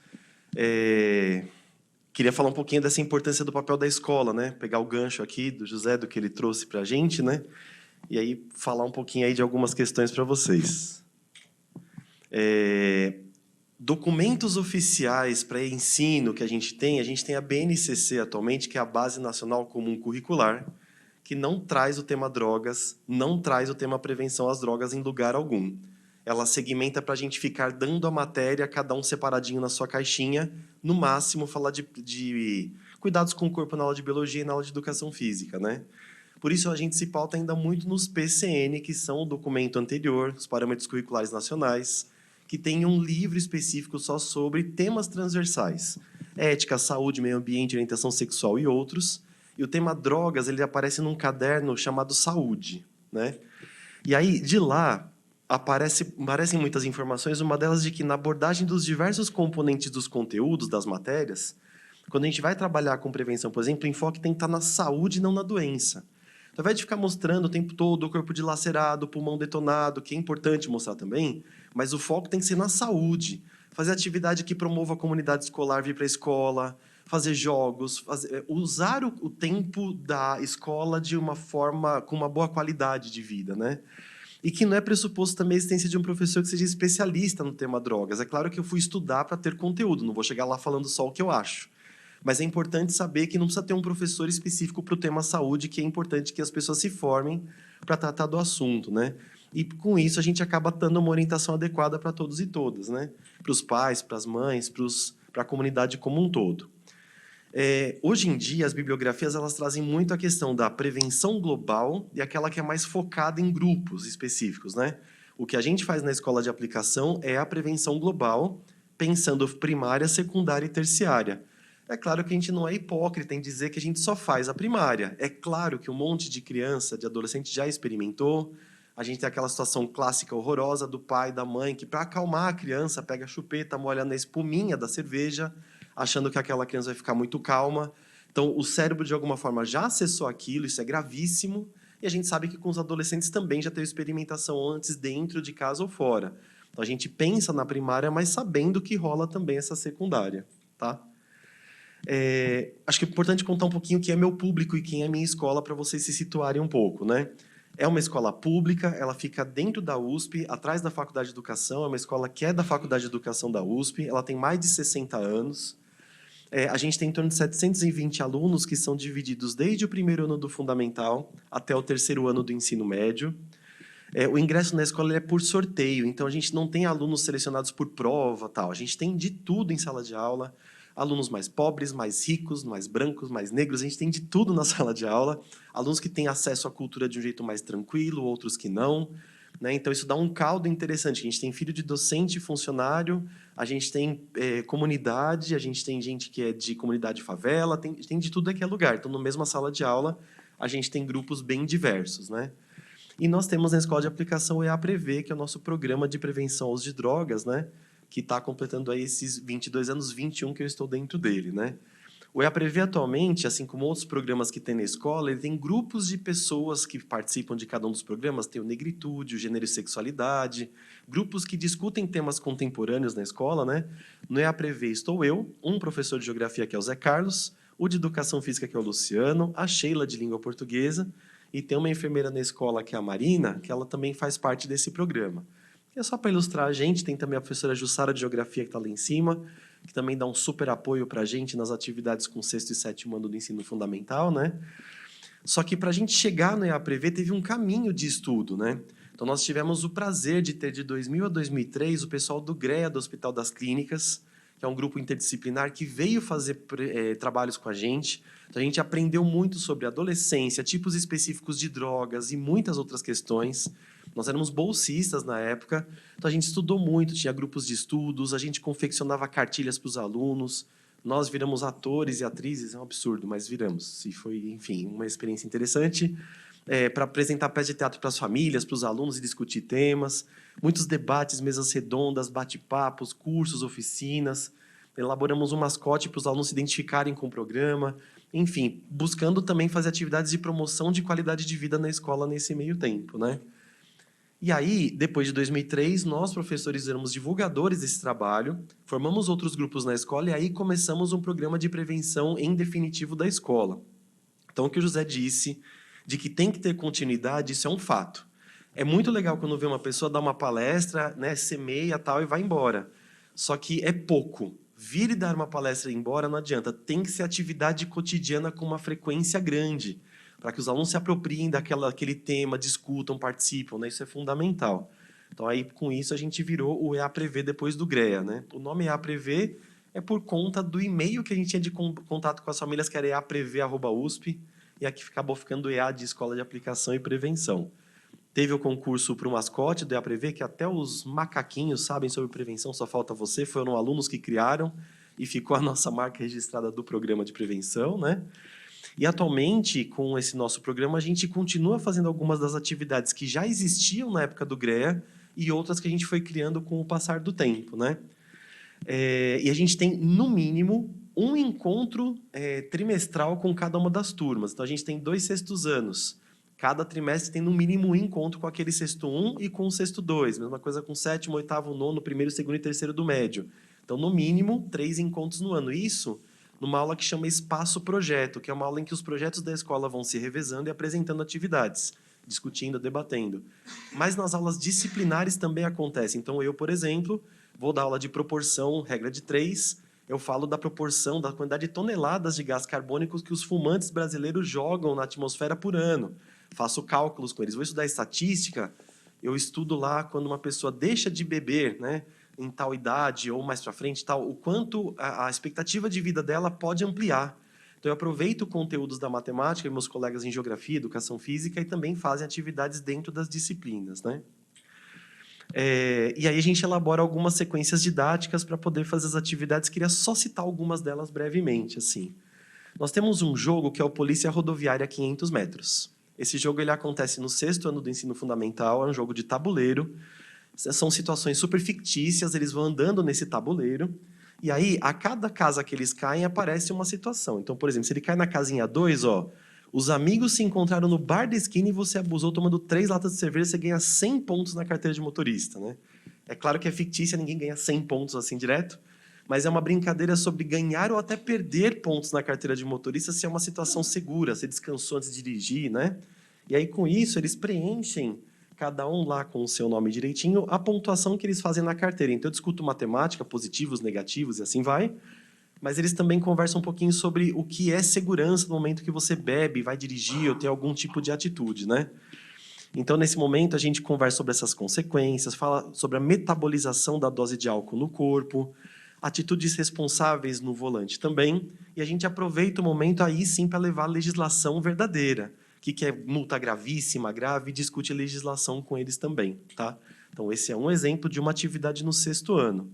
Queria falar um pouquinho dessa importância do papel da escola, né? Pegar o gancho aqui do José, do que ele trouxe para a gente, né? E aí falar um pouquinho aí de algumas questões para vocês. Documentos oficiais para ensino que a gente tem a BNCC atualmente, que é a Base Nacional Comum Curricular, que não traz o tema drogas, não traz o tema prevenção às drogas em lugar algum. ela segmenta para a gente ficar dando a matéria, cada um separadinho na sua caixinha, no máximo falar de cuidados com o corpo na aula de biologia e na aula de educação física, né? Por isso, a gente se pauta ainda muito nos PCN, que são o documento anterior, os parâmetros curriculares nacionais, que tem um livro específico só sobre temas transversais. Ética, saúde, meio ambiente, orientação sexual e outros. E o tema drogas, ele aparece num caderno chamado Saúde, né? E aí, de lá, aparecem muitas informações, uma delas de que na abordagem dos diversos componentes dos conteúdos, das matérias, quando a gente vai trabalhar com prevenção, por exemplo, o enfoque tem que estar na saúde e não na doença. Ao invés de ficar mostrando o tempo todo o corpo dilacerado, o pulmão detonado, que é importante mostrar também, mas o foco tem que ser na saúde. Fazer atividade que promova a comunidade escolar vir para a escola, fazer jogos, usar o tempo da escola de uma forma, com uma boa qualidade de vida, né? E que não é pressuposto também a existência de um professor que seja especialista no tema drogas. É claro que eu fui estudar para ter conteúdo, não vou chegar lá falando só o que eu acho. Mas é importante saber que não precisa ter um professor específico para o tema saúde, que é importante que as pessoas se formem para tratar do assunto, né? E, com isso, a gente acaba dando uma orientação adequada para todos e todas, né? Para os pais, para as mães, para a comunidade como um todo. Hoje em dia, as bibliografias elas trazem muito a questão da prevenção global e aquela que é mais focada em grupos específicos, né? O que a gente faz na escola de aplicação é a prevenção global, pensando primária, secundária e terciária. É claro que a gente não é hipócrita em dizer que a gente só faz a primária. É claro que um monte de criança, de adolescente já experimentou. A gente tem aquela situação clássica horrorosa do pai, da mãe, que para acalmar a criança, pega a chupeta, molha na espuminha da cerveja, achando que aquela criança vai ficar muito calma. Então, o cérebro, de alguma forma, já acessou aquilo, isso é gravíssimo. E a gente sabe que com os adolescentes também já teve experimentação antes, dentro de casa ou fora. Então, a gente pensa na primária, mas sabendo que rola também essa secundária, tá? Acho que é importante contar um pouquinho quem é meu público e quem é minha escola para vocês se situarem um pouco, né? É uma escola pública, ela fica dentro da USP, atrás da Faculdade de Educação, é uma escola que é da Faculdade de Educação da USP, ela tem mais de 60 anos. A gente tem em torno de 720 alunos que são divididos desde o primeiro ano do fundamental até o terceiro ano do ensino médio. O ingresso na escola é por sorteio, então a gente não tem alunos selecionados por prova, tal. A gente tem de tudo em sala de aula. Alunos mais pobres, mais ricos, mais brancos, mais negros, a gente tem de tudo na sala de aula. Alunos que têm acesso à cultura de um jeito mais tranquilo, outros que não, né? Então, isso dá um caldo interessante. A gente tem filho de docente e funcionário, a gente tem comunidade, a gente tem gente que é de comunidade favela, tem de tudo que é lugar. Então, na mesma sala de aula, a gente tem grupos bem diversos, né? E nós temos na Escola de Aplicação o EAPREVê, que é o nosso programa de prevenção ao uso de drogas, né? Que está completando aí esses 22 anos, 21 que eu estou dentro dele, né? O EAPREVê atualmente, assim como outros programas que tem na escola, ele tem grupos de pessoas que participam de cada um dos programas, tem o Negritude, o Gênero e Sexualidade, grupos que discutem temas contemporâneos na escola, né? No EAPREVê estou eu, um professor de geografia que é o Zé Carlos, o de educação física que é o Luciano, a Sheila de língua portuguesa, e tem uma enfermeira na escola que é a Marina, que ela também faz parte desse programa. É só para ilustrar a gente, tem também a professora Jussara de Geografia, que está lá em cima, que também dá um super apoio para a gente nas atividades com 6º e 7º ano do ensino fundamental, né? Só que para a gente chegar no EAPREVê teve um caminho de estudo, né? Então, nós tivemos o prazer de ter, de 2000 a 2003, o pessoal do GREA, do Hospital das Clínicas, que é um grupo interdisciplinar que veio fazer trabalhos com a gente. Então, a gente aprendeu muito sobre adolescência, tipos específicos de drogas e muitas outras questões. Nós éramos bolsistas na época, então a gente estudou muito, tinha grupos de estudos, a gente confeccionava cartilhas para os alunos, nós viramos atores e atrizes, é um absurdo, mas viramos. E foi, enfim, uma experiência interessante para apresentar peças de teatro para as famílias, para os alunos e discutir temas, muitos debates, mesas redondas, bate-papos, cursos, oficinas, elaboramos um mascote para os alunos se identificarem com o programa, enfim, buscando também fazer atividades de promoção de qualidade de vida na escola nesse meio tempo, né? E aí, depois de 2003, nós, professores, éramos divulgadores desse trabalho, formamos outros grupos na escola e aí começamos um programa de prevenção em definitivo da escola. Então, o que o José disse, de que tem que ter continuidade, isso é um fato. É muito legal quando vê uma pessoa dar uma palestra, né, semeia tal e vai embora. Só que é pouco. Vir e dar uma palestra e ir embora não adianta. Tem que ser atividade cotidiana com uma frequência grande, para que os alunos se apropriem daquele tema, discutam, participam, né? Isso é fundamental. Então, aí, com isso, a gente virou o EAPREV depois do GREA, né? O nome EAPREV é por conta do e-mail que a gente tinha de contato com as famílias, que era eaprev@usp, e aqui acabou ficando EA de Escola de Aplicação e Prevenção. Teve o concurso para o mascote do EAPREV, que até os macaquinhos sabem sobre prevenção, só falta você. Foram alunos que criaram e ficou a nossa marca registrada do programa de prevenção, né? E, atualmente, com esse nosso programa, a gente continua fazendo algumas das atividades que já existiam na época do GREA e outras que a gente foi criando com o passar do tempo, né? E a gente tem, no mínimo, um encontro trimestral com cada uma das turmas. Então, a gente tem 2 sextos anos. Cada trimestre tem, no mínimo, um encontro com aquele sexto 1 e com o sexto 2. Mesma coisa com o sétimo, oitavo, nono, primeiro, segundo e terceiro do médio. Então, no mínimo, 3 encontros no ano. Isso numa aula que chama Espaço Projeto, que é uma aula em que os projetos da escola vão se revezando e apresentando atividades, discutindo, debatendo. Mas nas aulas disciplinares também acontece. Então, eu, por exemplo, vou dar aula de proporção, regra de 3, eu falo da proporção, da quantidade de toneladas de gás carbônico que os fumantes brasileiros jogam na atmosfera por ano. Faço cálculos com eles. Vou estudar estatística, eu estudo lá quando uma pessoa deixa de beber, né, em tal idade ou mais para frente, tal, o quanto a expectativa de vida dela pode ampliar. Então, eu aproveito conteúdos da matemática e meus colegas em geografia, educação física, e também fazem atividades dentro das disciplinas, né? E aí a gente elabora algumas sequências didáticas para poder fazer as atividades. Queria só citar algumas delas brevemente, assim. Nós temos um jogo que é o Polícia Rodoviária 500 metros. Esse jogo ele acontece no 6º ano do ensino fundamental, é um jogo de tabuleiro. São situações super fictícias, eles vão andando nesse tabuleiro, e aí, a cada casa que eles caem, aparece uma situação. Então, por exemplo, se ele cai na casinha 2, ó, os amigos se encontraram no bar da esquina e você abusou tomando 3 latas de cerveja, você ganha 100 pontos na carteira de motorista, né? É claro que é fictícia, ninguém ganha 100 pontos assim direto, mas é uma brincadeira sobre ganhar ou até perder pontos na carteira de motorista se é uma situação segura, se descansou antes de dirigir, né? E aí, com isso, eles preenchem, cada um lá com o seu nome direitinho, a pontuação que eles fazem na carteira. Então, eu discuto matemática, positivos, negativos e assim vai, mas eles também conversam um pouquinho sobre o que é segurança no momento que você bebe, vai dirigir ou tem algum tipo de atitude, né? Então, nesse momento, a gente conversa sobre essas consequências, fala sobre a metabolização da dose de álcool no corpo, atitudes responsáveis no volante também, e a gente aproveita o momento aí sim para levar a legislação verdadeira. O que é multa gravíssima, grave, e discute legislação com eles também, tá? Então, esse é um exemplo de uma atividade no 6º ano.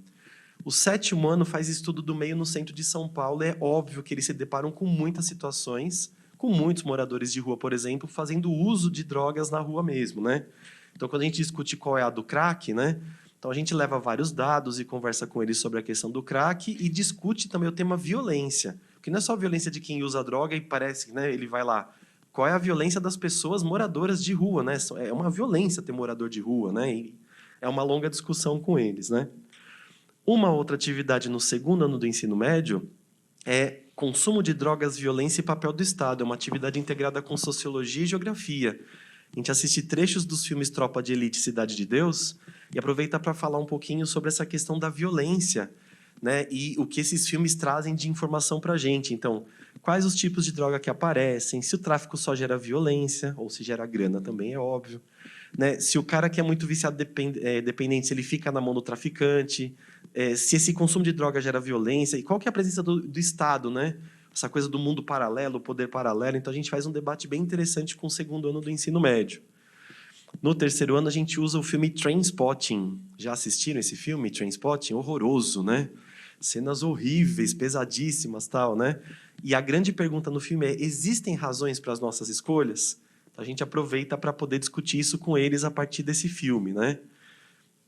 O 7º ano faz estudo do meio no centro de São Paulo. É óbvio que eles se deparam com muitas situações, com muitos moradores de rua, por exemplo, fazendo uso de drogas na rua mesmo, né? Então, quando a gente discute qual é a do crack, né? Então, a gente leva vários dados e conversa com eles sobre a questão do crack e discute também o tema violência. Porque não é só a violência de quem usa droga e parece que, né, ele vai lá. Qual é a violência das pessoas moradoras de rua, né? É uma violência ter morador de rua, né? E é uma longa discussão com eles, né? Uma outra atividade no 2º ano do ensino médio é consumo de drogas, violência e papel do Estado. É uma atividade integrada com sociologia e geografia. A gente assiste trechos dos filmes Tropa de Elite e Cidade de Deus e aproveita para falar um pouquinho sobre essa questão da violência, né? E o que esses filmes trazem de informação para a gente. Então, quais os tipos de droga que aparecem, se o tráfico só gera violência, ou se gera grana também, é óbvio. Né? Se o cara que é muito viciado dependente, se ele fica na mão do traficante, se esse consumo de droga gera violência, e qual que é a presença do Estado, né? Essa coisa do mundo paralelo, o poder paralelo. Então, a gente faz um debate bem interessante com o 2º ano do ensino médio. No 3º ano, a gente usa o filme Trainspotting. Já assistiram esse filme, Trainspotting? Horroroso, né? Cenas horríveis, pesadíssimas, tal, né? E a grande pergunta no filme é: existem razões para as nossas escolhas? Então, a gente aproveita para poder discutir isso com eles a partir desse filme, né?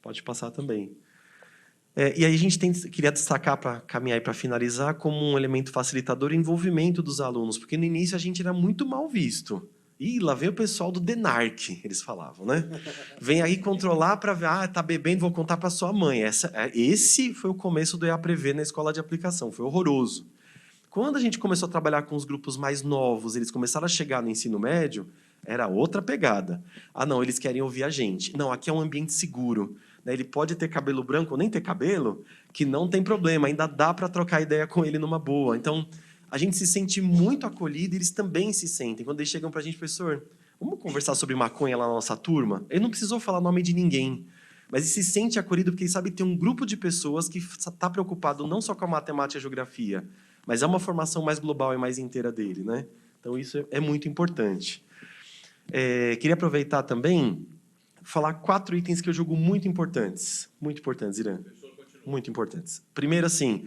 Pode passar também. E aí a gente queria destacar, para caminhar e para finalizar, como um elemento facilitador o envolvimento dos alunos, porque no início a gente era muito mal visto. Ih, lá vem o pessoal do DENARC, eles falavam, né? Vem aí controlar para ver, tá bebendo, vou contar para sua mãe. Esse foi o começo do EAPREV na escola de aplicação, foi horroroso. Quando a gente começou a trabalhar com os grupos mais novos, eles começaram a chegar no ensino médio, era outra pegada. Ah, não, eles querem ouvir a gente. Não, aqui é um ambiente seguro. Ele pode ter cabelo branco ou nem ter cabelo, que não tem problema, ainda dá para trocar ideia com ele numa boa. Então, a gente se sente muito acolhido e eles também se sentem. Quando eles chegam para a gente, professor, vamos conversar sobre maconha lá na nossa turma? Ele não precisou falar nome de ninguém, mas ele se sente acolhido porque ele sabe que tem um grupo de pessoas que está preocupado não só com a matemática e a geografia, mas é uma formação mais global e mais inteira dele, né? Então, isso é muito importante. Queria aproveitar também falar 4 itens que eu julgo muito importantes. Muito importantes, Irã. Muito importantes. Primeiro, assim...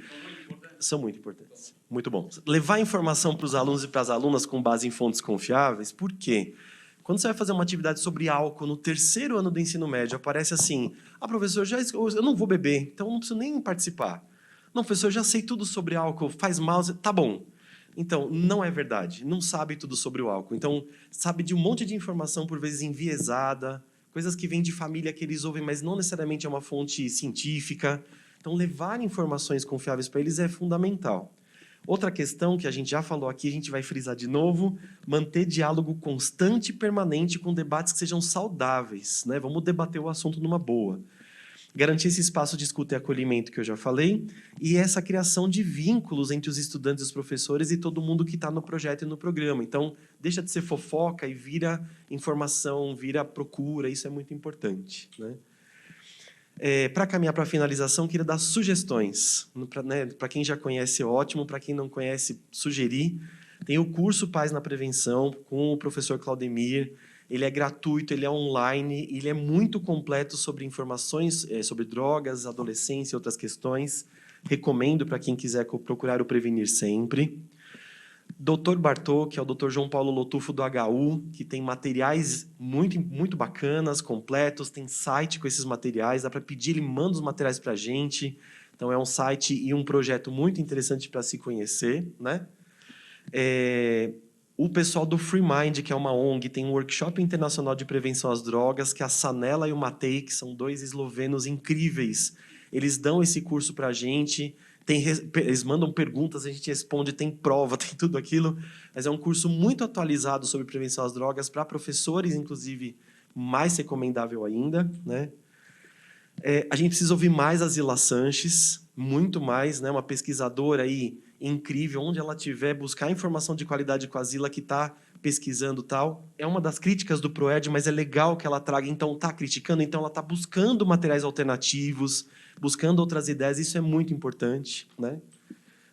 São muito importantes. Muito bom. Levar informação para os alunos e para as alunas com base em fontes confiáveis. Por quê? Quando você vai fazer uma atividade sobre álcool no 3º ano do ensino médio, aparece assim, professor, eu não vou beber, então eu não preciso nem participar. Não, professor, eu já sei tudo sobre álcool, faz mal, tá bom. Então, não é verdade. Não sabe tudo sobre o álcool. Então, sabe de um monte de informação, por vezes enviesada, coisas que vêm de família que eles ouvem, mas não necessariamente é uma fonte científica. Então, levar informações confiáveis para eles é fundamental. Outra questão que a gente já falou aqui, a gente vai frisar de novo, manter diálogo constante e permanente com debates que sejam saudáveis, né? Vamos debater o assunto numa boa. Garantir esse espaço de escuta e acolhimento que eu já falei, e essa criação de vínculos entre os estudantes e os professores e todo mundo que está no projeto e no programa. Então, deixa de ser fofoca e vira informação, vira procura, isso é muito importante, né? Para caminhar para a finalização, queria dar sugestões. Para quem já conhece, ótimo. Para quem não conhece, sugerir. Tem o curso Pais na Prevenção, com o professor Claudemir. Ele é gratuito, ele é online, ele é muito completo sobre informações sobre drogas, adolescência e outras questões. Recomendo para quem quiser procurar o Prevenir Sempre. Dr. Bartô, que é o Dr. João Paulo Lotufo do HU, que tem materiais muito bacanas, completos, tem site com esses materiais, dá para pedir, ele manda os materiais para a gente. Então, é um site e um projeto muito interessante para se conhecer, né? O pessoal do Free Mind, que é uma ONG, tem um workshop internacional de prevenção às drogas, que a Sanela e o Matei, que são 2 eslovenos incríveis, eles dão esse curso para a gente. Eles mandam perguntas, a gente responde, tem prova, tem tudo aquilo, mas é um curso muito atualizado sobre prevenção às drogas, para professores, inclusive, mais recomendável ainda, né? A gente precisa ouvir mais a Zila Sanches, muito mais, né? Uma pesquisadora aí incrível, onde ela estiver, buscar informação de qualidade com a Zila, que está pesquisando tal. É uma das críticas do ProEd, mas é legal que ela traga, então, está criticando, então ela está buscando materiais alternativos, buscando outras ideias, isso é muito importante, né?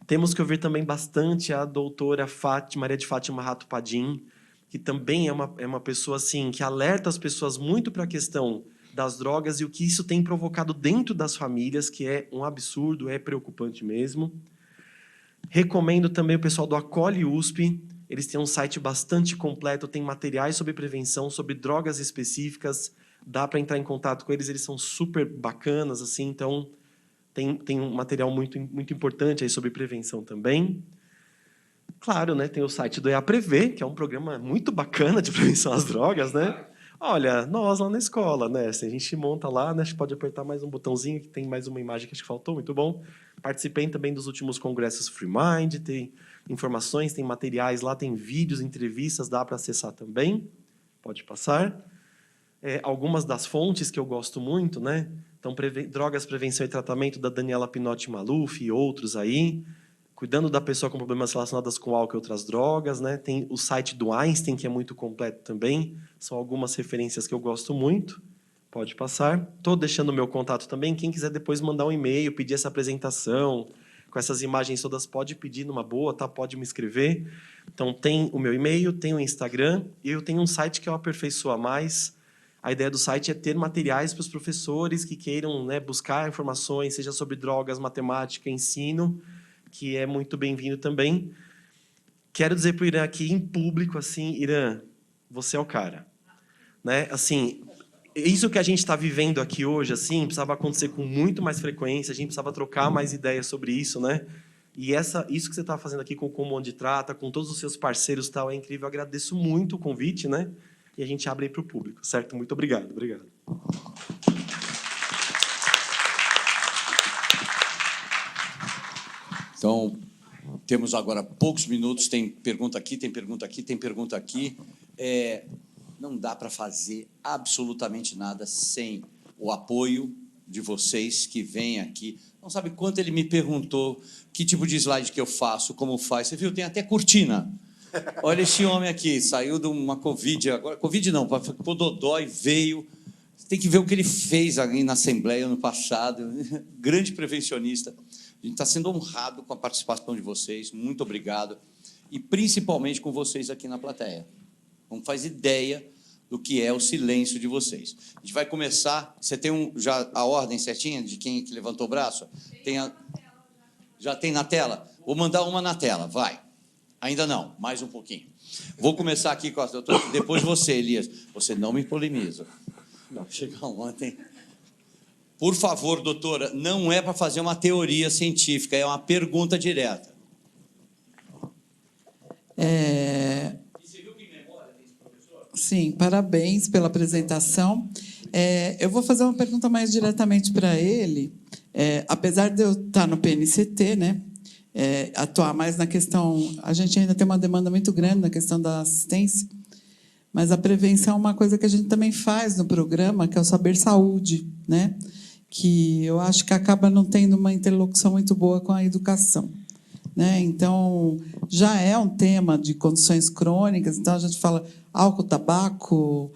Temos que ouvir também bastante a doutora Maria de Fátima Rato Padim, que também é uma pessoa assim, que alerta as pessoas muito para a questão das drogas e o que isso tem provocado dentro das famílias, que é um absurdo, é preocupante mesmo. Recomendo também o pessoal do Acolhe USP, eles têm um site bastante completo, tem materiais sobre prevenção, sobre drogas específicas, dá para entrar em contato com eles são super bacanas, assim, então tem um material muito importante aí sobre prevenção também. Claro, né, tem o site do EAPREVê, que é um programa muito bacana de prevenção às drogas, né? Olha, nós lá na escola, né, se a gente monta lá, né, a gente pode apertar mais um botãozinho, que tem mais uma imagem que acho que faltou, muito bom. Participei também dos últimos congressos Free Mind, tem informações, tem materiais lá, tem vídeos, entrevistas, dá para acessar também. Pode passar. Algumas das fontes que eu gosto muito, né? Então, Drogas, Prevenção e Tratamento, da Daniela Pinotti Maluf e outros aí. Cuidando da pessoa com problemas relacionados com álcool e outras drogas, né? Tem o site do Einstein, que é muito completo também. São algumas referências que eu gosto muito. Pode passar. Estou deixando o meu contato também. Quem quiser depois mandar um e-mail, pedir essa apresentação, com essas imagens todas, pode pedir numa boa, tá? Pode me escrever. Então, tem o meu e-mail, tem o Instagram, e eu tenho um site que é o Aperfeiçoa Mais. A ideia do site é ter materiais para os professores que queiram, né, buscar informações, seja sobre drogas, matemática, ensino, que é muito bem-vindo também. Quero dizer para o Irã aqui, em público, assim, Irã, você é o cara. Né? Assim, isso que a gente está vivendo aqui hoje, assim, precisava acontecer com muito mais frequência, a gente precisava trocar mais ideias sobre isso, né? E isso que você está fazendo aqui com o Como Onde Trata, com todos os seus parceiros, tal, é incrível. Eu agradeço muito o convite, né? E a gente abre aí para o público, certo? Muito obrigado. Obrigado. Então, temos agora poucos minutos, tem pergunta aqui, tem pergunta aqui, tem pergunta aqui. Não dá para fazer absolutamente nada sem o apoio de vocês que vêm aqui. Não sabe quanto ele me perguntou que tipo de slide que eu faço, como faz. Você viu, tem até cortina. Olha esse homem aqui, saiu de uma Covid, agora Covid não, para Dodói, veio, Você tem que ver o que ele fez aí na Assembleia no passado. Grande prevencionista. A gente está sendo honrado com a participação de vocês. Muito obrigado. E principalmente com vocês aqui na plateia. Não faz ideia do que é o silêncio de vocês. A gente vai começar... Você tem já a ordem certinha de quem que levantou o braço? Já tem na tela? Vou mandar uma na tela, vai. Ainda não, mais um pouquinho. Vou começar aqui com a doutora, depois você, Elias. Você não me polemiza. Não, chega ontem. Por favor, doutora, não é para fazer uma teoria científica, é uma pergunta direta. Você viu que memória desse professor? Sim, parabéns pela apresentação. Eu vou fazer uma pergunta mais diretamente para ele. Apesar de eu estar no PNCT, né, atuar mais na questão... A gente ainda tem uma demanda muito grande na questão da assistência, mas a prevenção é uma coisa que a gente também faz no programa, que é o Saber Saúde, né, que eu acho que acaba não tendo uma interlocução muito boa com a educação. Né? Então, já é um tema de condições crônicas, então a gente fala álcool, tabaco,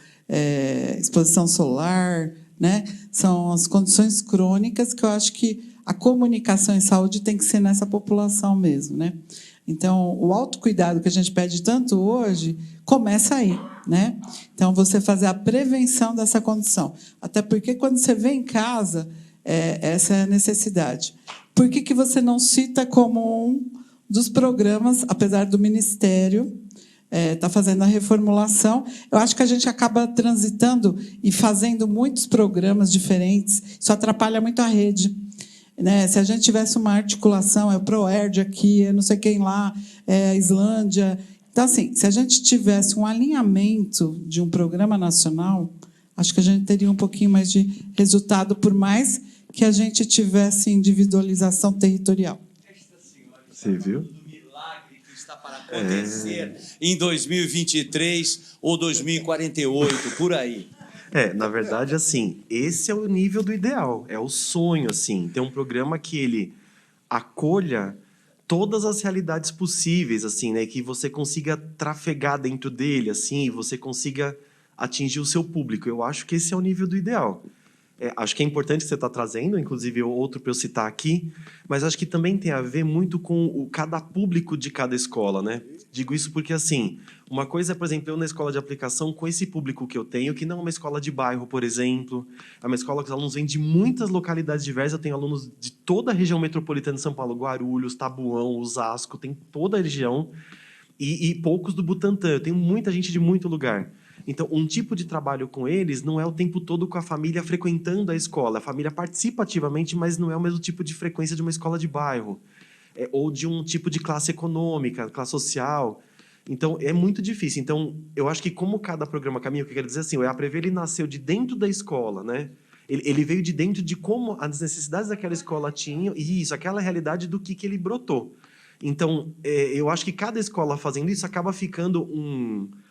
exposição solar, né? São as condições crônicas que eu acho que a comunicação em saúde tem que ser nessa população mesmo. Né? Então, o autocuidado que a gente pede tanto hoje começa aí. Né? Então, você fazer a prevenção dessa condição. Até porque, quando você vem em casa, essa é a necessidade. Por que você não cita como um dos programas, apesar do Ministério estar fazendo a reformulação? Eu acho que a gente acaba transitando e fazendo muitos programas diferentes. Isso atrapalha muito a rede. Né? Se a gente tivesse uma articulação, o ProERD aqui, não sei quem lá, a Islândia. Então, assim, se a gente tivesse um alinhamento de um programa nacional, acho que a gente teria um pouquinho mais de resultado, por mais que a gente tivesse individualização territorial. Você viu? Do milagre que está para acontecer em 2023 ou 2048, por aí. Na verdade, assim, esse é o nível do ideal, é o sonho, assim, ter um programa que ele acolha todas as realidades possíveis, assim, né, que você consiga trafegar dentro dele, assim, e você consiga atingir o seu público. Eu acho que esse é o nível do ideal. Acho que é importante que você está trazendo, inclusive outro para eu citar aqui, mas acho que também tem a ver muito com cada público de cada escola, né? Digo isso porque, assim, uma coisa é, por exemplo, eu na escola de aplicação, com esse público que eu tenho, que não é uma escola de bairro, por exemplo, é uma escola que os alunos vêm de muitas localidades diversas, eu tenho alunos de toda a região metropolitana de São Paulo, Guarulhos, Tabuão, Osasco, tem toda a região, e poucos do Butantã, eu tenho muita gente de muito lugar. Então, um tipo de trabalho com eles não é o tempo todo com a família frequentando a escola. A família participa ativamente, mas não é o mesmo tipo de frequência de uma escola de bairro. Ou de um tipo de classe econômica, classe social. Então, é muito difícil. Então, eu acho que como cada programa caminha, o que eu quero dizer assim, o EAPREVê, ele nasceu de dentro da escola, né? Ele veio de dentro de como as necessidades daquela escola tinham, e isso, aquela realidade do que ele brotou. Então, eu acho que cada escola fazendo isso acaba ficando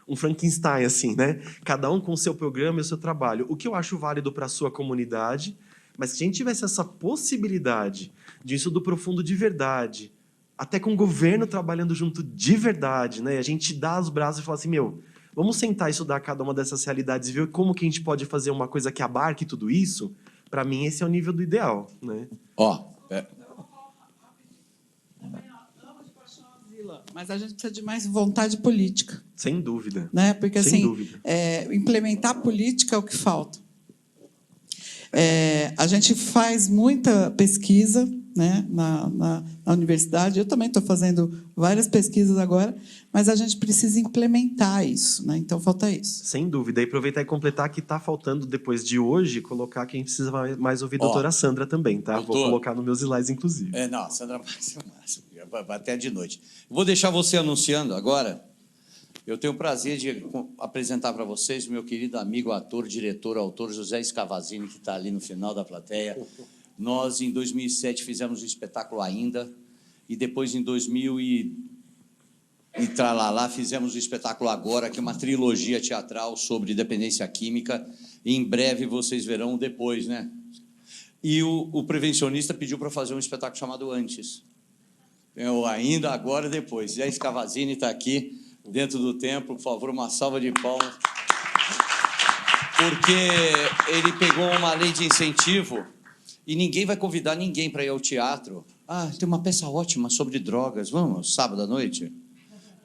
um Frankenstein, assim, né? Cada um com o seu programa e o seu trabalho. O que eu acho válido para a sua comunidade, mas se a gente tivesse essa possibilidade de estudo profundo de verdade, até com o governo trabalhando junto de verdade, né? A gente dá os braços e fala assim, vamos sentar e estudar cada uma dessas realidades e ver como que a gente pode fazer uma coisa que abarque tudo isso. Para mim, esse é o nível do ideal, né? Mas a gente precisa de mais vontade política. Sem dúvida. Né? Porque, Sem assim, dúvida. Implementar política é o que falta. A gente faz muita pesquisa, né, na universidade. Eu também estou fazendo várias pesquisas agora, mas a gente precisa implementar isso. Né? Então, falta isso. Sem dúvida. E aproveitar e completar que está faltando, depois de hoje, colocar que a gente precisa mais ouvir a doutora Sandra também, tá? Doutor, vou colocar nos meus slides, inclusive. Não, Sandra, vai até de noite. Vou deixar você anunciando agora. Eu tenho o prazer de apresentar para vocês o meu querido amigo, ator, diretor, autor José Scavazini, que está ali no final da plateia. Nós, em 2007, fizemos o espetáculo Ainda, e depois, em 2000 e tralalá, fizemos o espetáculo Agora, que é uma trilogia teatral sobre dependência química, e em breve vocês verão depois, né? E o prevencionista pediu para fazer um espetáculo chamado Antes. Eu ainda, agora e depois. Zé Scavazini está aqui, dentro do templo. Por favor, uma salva de palmas. porque ele pegou uma lei de incentivo e ninguém vai convidar ninguém para ir ao teatro. Ah, tem uma peça ótima sobre drogas, vamos, sábado à noite?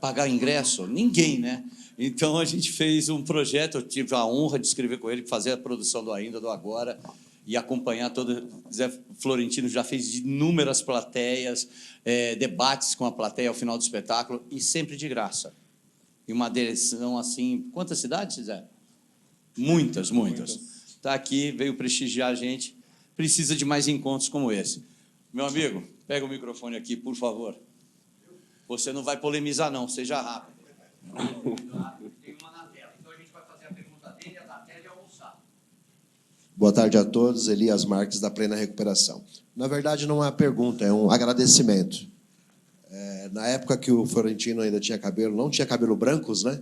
Pagar ingresso? Ninguém, né? Então, a gente fez um projeto, eu tive a honra de escrever com ele, fazer a produção do Ainda, do Agora, e acompanhar todo... Zé Florentino já fez inúmeras plateias, debates com a plateia ao final do espetáculo, e sempre de graça. E uma deles são, assim... Quantas cidades, Zé? Muitas, muitas. Está aqui, veio prestigiar a gente. Precisa de mais encontros como esse. Meu amigo, pega o microfone aqui, por favor. Você não vai polemizar, não. Seja rápido. Tem uma na tela. Então, a gente vai fazer a pergunta dele, a da tela e almoçar. Boa tarde a todos. Elias Marques, da Plena Recuperação. Na verdade, não é uma pergunta, é um agradecimento. Na época que o Florentino ainda tinha cabelo, não tinha cabelo brancos, né?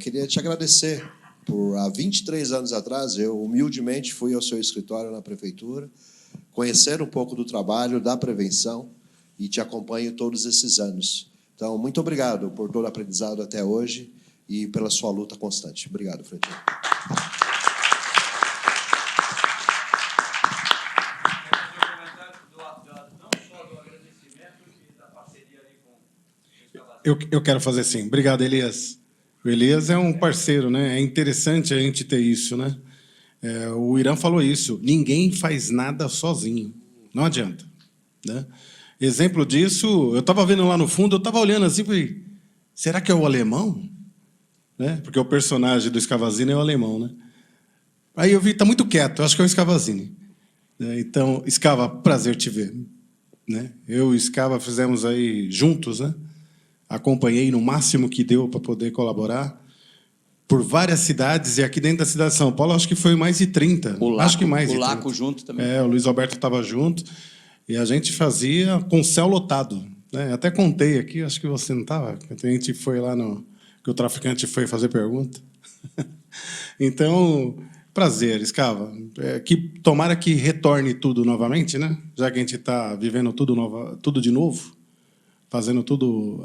Queria te agradecer por, há 23 anos atrás, eu humildemente fui ao seu escritório na prefeitura, conhecer um pouco do trabalho, da prevenção, e te acompanho todos esses anos. Então, muito obrigado por todo o aprendizado até hoje e pela sua luta constante. Obrigado, Florentino. Eu quero fazer sim. Obrigado, Elias. O Elias é um parceiro, né? É interessante a gente ter isso, né? O Irã falou isso. Ninguém faz nada sozinho. Não adianta, né? Exemplo disso, eu estava vendo lá no fundo, eu estava olhando assim e falei, será que é o alemão? Né? Porque o personagem do Scavazini é o alemão, né? Aí eu vi, está muito quieto, eu acho que é o Scavazini. Então, Scava, prazer te ver. Né? Eu e Scava fizemos aí juntos, né? Acompanhei no máximo que deu para poder colaborar por várias cidades, e aqui dentro da cidade de São Paulo, acho que foi mais de 30. O Laco, acho que mais de 30. O Laco junto também. O Luiz Alberto estava junto, e a gente fazia com o céu lotado. Né? Até contei aqui, acho que você não estava, a gente foi lá no... que o traficante foi fazer pergunta. Então, prazer, Scava. Tomara que retorne tudo novamente, né? Já que a gente está vivendo tudo de novo, fazendo tudo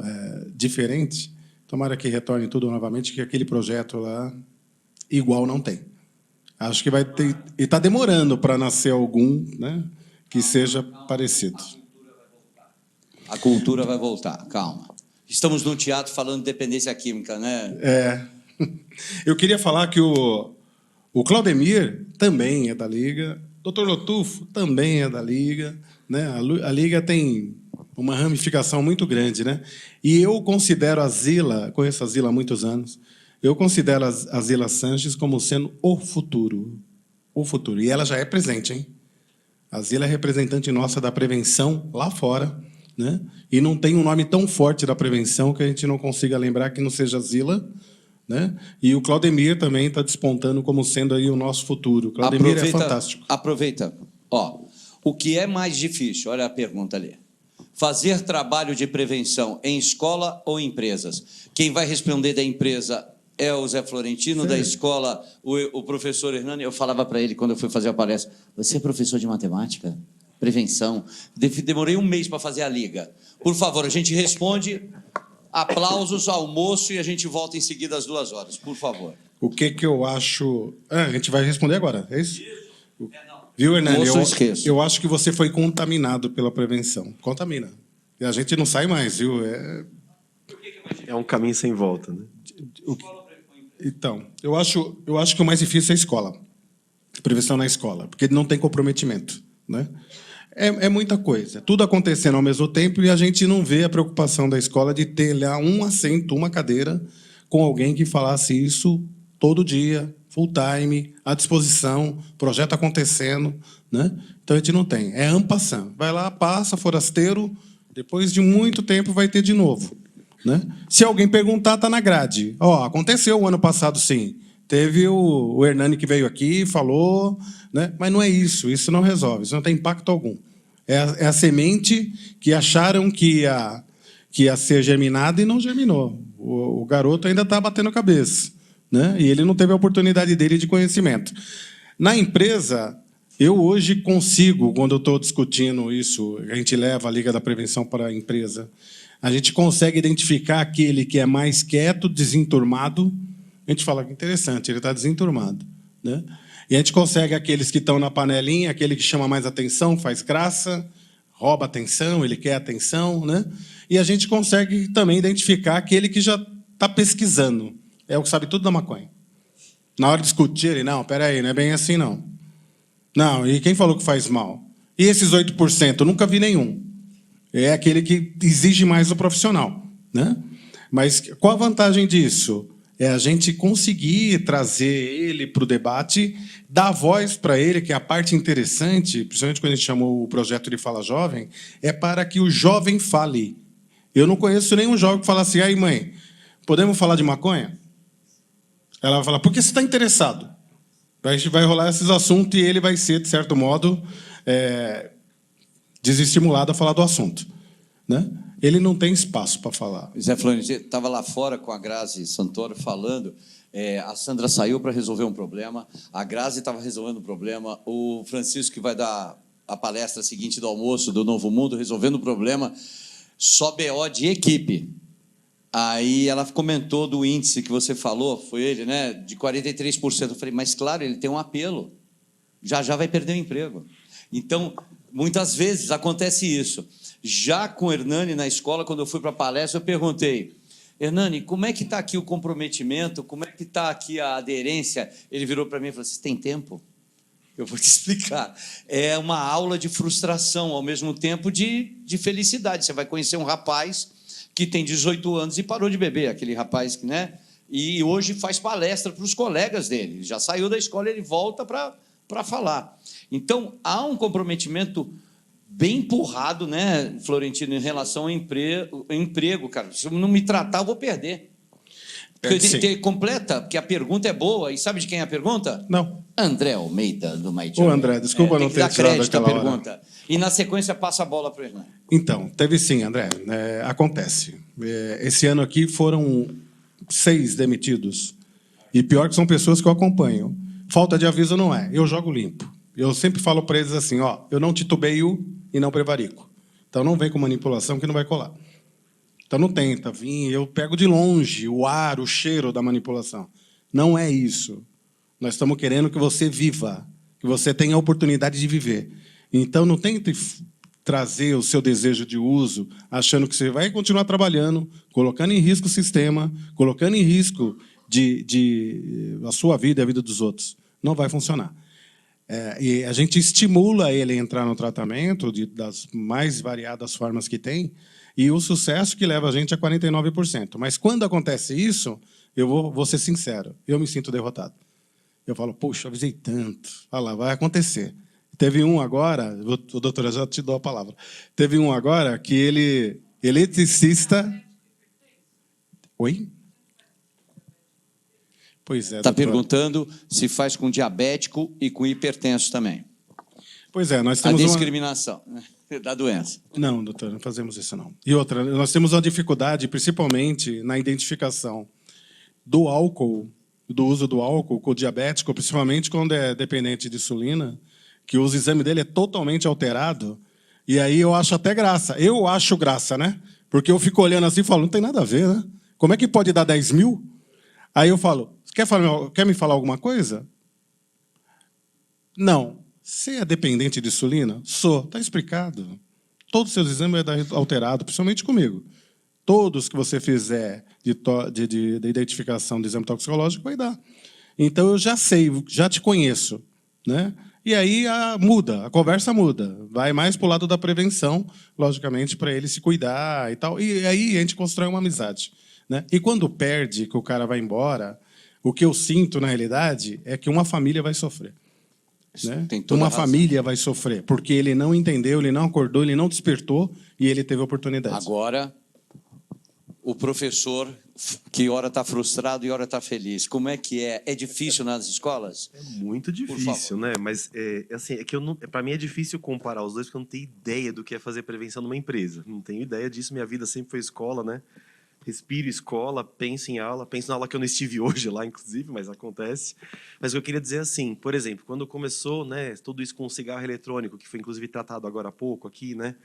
diferente, tomara que retorne tudo novamente, que aquele projeto lá igual não tem. Acho que vai ter... E está demorando para nascer algum, né, que seja parecido. A cultura vai voltar, calma. Estamos num teatro falando de dependência química, né? Eu queria falar que o Claudemir também é da Liga, o Dr. Lotufo também é da Liga, né? A Liga tem uma ramificação muito grande, né? E eu considero a Zila, conheço a Zila há muitos anos, eu considero a Zila Sanches como sendo o futuro. O futuro. E ela já é presente, hein? A Zila é representante nossa da prevenção lá fora, né? E não tem um nome tão forte da prevenção que a gente não consiga lembrar que não seja Zila, né? E o Claudemir também está despontando como sendo aí o nosso futuro. O Claudemir é fantástico. Aproveita. O que é mais difícil? Olha a pergunta ali. Fazer trabalho de prevenção em escola ou empresas? Quem vai responder da empresa é o Zé Florentino, da escola, o professor Hernani. Eu falava para ele, quando eu fui fazer a palestra, você é professor de matemática? Prevenção? Demorei um mês para fazer a liga. Por favor, a gente responde, aplausos, almoço, e a gente volta em seguida às 2 horas, por favor. O que eu acho... a gente vai responder agora, é isso? Viu, Hernani? Eu acho que você foi contaminado pela prevenção. Contamina. E a gente não sai mais, viu? É um caminho sem volta, né? Então, eu acho que o mais difícil é a escola. Prevenção na escola, porque não tem comprometimento, né? É muita coisa. Tudo acontecendo ao mesmo tempo e a gente não vê a preocupação da escola de ter lá um assento, uma cadeira, com alguém que falasse isso todo dia, full time, à disposição, projeto acontecendo, né? Então a gente não tem. É en passant. Vai lá, passa, forasteiro, depois de muito tempo vai ter de novo, né? Se alguém perguntar, está na grade. Aconteceu o ano passado, sim. Teve o Hernani que veio aqui, falou, né? Mas não é isso, isso não resolve, isso não tem impacto algum. É a semente que acharam que ia ser germinada e não germinou. O garoto ainda está batendo a cabeça, né? E ele não teve a oportunidade dele de conhecimento. Na empresa, eu hoje consigo, quando eu estou discutindo isso, a gente leva a Liga da Prevenção para a empresa, a gente consegue identificar aquele que é mais quieto, desenturmado, a gente fala que interessante, ele está desenturmado, né? E a gente consegue aqueles que estão na panelinha, aquele que chama mais atenção, faz graça, rouba atenção, ele quer atenção, né? E a gente consegue também identificar aquele que já está pesquisando, é o que sabe tudo da maconha. Na hora de discutir, ele, não, peraí, não é bem assim, não. Não, e quem falou que faz mal? E esses 8%? Eu nunca vi nenhum. É aquele que exige mais do profissional, né? Mas qual a vantagem disso? É a gente conseguir trazer ele para o debate, dar voz para ele, que é a parte interessante, principalmente quando a gente chamou o projeto de Fala Jovem, é para que o jovem fale. Eu não conheço nenhum jovem que fala assim, aí, mãe, podemos falar de maconha? Ela vai falar, por que você está interessado? A gente vai rolar esses assuntos e ele vai ser, de certo modo, desestimulado a falar do assunto, né? Ele não tem espaço para falar. Zé Florentino, estava lá fora com a Grazi Santoro falando, a Sandra saiu para resolver um problema, a Grazi estava resolvendo um problema, o Francisco, que vai dar a palestra seguinte do almoço do Novo Mundo, resolvendo o problema, só BO de equipe. Aí ela comentou do índice que você falou, foi ele, né? De 43%. Eu falei, mas claro, ele tem um apelo. Já vai perder o emprego. Então, muitas vezes acontece isso. Já com o Hernani na escola, quando eu fui para a palestra, eu perguntei, Hernani, como é que está aqui o comprometimento? Como é que está aqui a aderência? Ele virou para mim e falou, você tem tempo? Eu vou te explicar. É uma aula de frustração, ao mesmo tempo de felicidade. Você vai conhecer um rapaz que tem 18 anos e parou de beber, aquele rapaz que, né? E hoje faz palestra para os colegas dele. Ele já saiu da escola, ele volta para falar. Então, há um comprometimento bem empurrado, né, Florentino, em relação ao emprego, cara. Se eu não me tratar, eu vou perder. Completa, porque a pergunta é boa. E sabe de quem é a pergunta? Não. André Almeida, do Maite. Ô, André, desculpa não ter tirado crédito aquela à pergunta. E, na sequência, passa a bola para o Hernani. Então, teve sim, André. Acontece. Esse ano aqui foram 6 demitidos. E pior que são pessoas que eu acompanho. Falta de aviso não é. Eu jogo limpo. Eu sempre falo para eles assim, ó, eu não titubeio e não prevarico. Então não vem com manipulação que não vai colar. Então não tenta vir, eu pego de longe o ar, o cheiro da manipulação. Não é isso. Nós estamos querendo que você viva, que você tenha a oportunidade de viver. Então não tente trazer o seu desejo de uso achando que você vai continuar trabalhando, colocando em risco o sistema, colocando em risco a sua vida e a vida dos outros. Não vai funcionar. E a gente estimula ele a entrar no tratamento das mais variadas formas que tem, e o sucesso que leva a gente a 49%. Mas quando acontece isso, eu vou ser sincero, eu me sinto derrotado. Eu falo, poxa, avisei tanto. Olha lá, vai acontecer. Teve um agora, doutora, já te dou a palavra. Teve um agora que ele, eletricista... Oi? Pois é, está doutora. perguntando se faz com diabético e com hipertenso também. Pois é, nós A temos discriminação, né, da doença. Não, doutor, não fazemos isso, não. E outra, nós temos uma dificuldade, principalmente, na identificação do álcool, do uso do álcool com o diabético, principalmente quando é dependente de insulina, que o exame dele é totalmente alterado, e aí eu acho até graça. Eu acho graça, né? Porque eu fico olhando assim e falo, não tem nada a ver, né? Como é que pode dar 10 mil? Aí eu falo, quer me falar alguma coisa? Não. Você é dependente de insulina? Sou. Está explicado. Todos os seus exames vão dar alterado, principalmente comigo. Todos que você fizer de identificação de exame toxicológico vai dar. Então, eu já sei, já te conheço, né? E aí muda, a conversa muda. Vai mais para o lado da prevenção, logicamente, para ele se cuidar e tal. E aí a gente constrói uma amizade, né? E quando perde, que o cara vai embora, o que eu sinto, na realidade, é que uma família vai sofrer. Né? Uma família vai sofrer, porque ele não entendeu, ele não acordou, ele não despertou e ele teve oportunidade. Agora, o professor que ora está frustrado e ora está feliz. Como é que é? É difícil nas escolas? É muito difícil, né? Mas assim, é que para mim é difícil comparar os dois, porque eu não tenho ideia do que é fazer prevenção numa empresa. Não tenho ideia disso, minha vida sempre foi escola, né? Respiro escola, penso em aula, penso na aula que eu não estive hoje lá, inclusive, mas acontece. Mas o que eu queria dizer assim, por exemplo, quando começou, né, tudo isso com o cigarro eletrônico, que foi inclusive tratado agora há pouco aqui, né?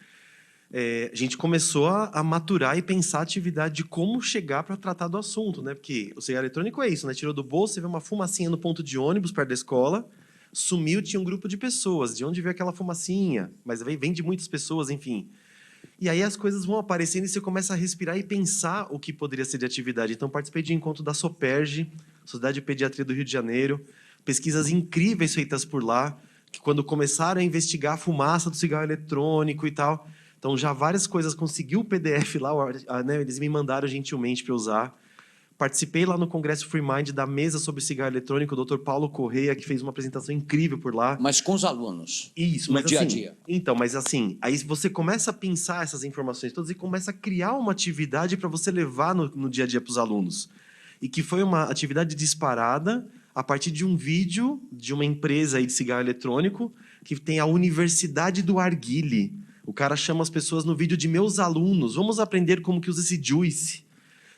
a gente começou a maturar e pensar a atividade de como chegar para tratar do assunto, né? Porque o cigarro eletrônico é isso, né? Tirou do bolso, você vê uma fumacinha no ponto de ônibus perto da escola, sumiu, tinha um grupo de pessoas. De onde veio aquela fumacinha? Mas vem de muitas pessoas, enfim. E aí as coisas vão aparecendo e você começa a respirar e pensar o que poderia ser de atividade. Então, participei de encontro da SOPERJ, Sociedade de Pediatria do Rio de Janeiro, pesquisas incríveis feitas por lá, que quando começaram a investigar a fumaça do cigarro eletrônico e tal, então já várias coisas, consegui o PDF lá, né, eles me mandaram gentilmente para usar. Participei lá no Congresso Free Mind da mesa sobre cigarro eletrônico, o Dr. Paulo Correia, que fez uma apresentação incrível por lá. Mas com os alunos. Isso, no mas dia a assim, dia. Então, mas assim, aí você começa a pensar essas informações todas e começa a criar uma atividade para você levar no dia a dia para os alunos. E que foi uma atividade disparada a partir de um vídeo de uma empresa aí de cigarro eletrônico que tem a Universidade do Arguile. O cara chama as pessoas no vídeo de meus alunos. Vamos aprender como que usa esse juice.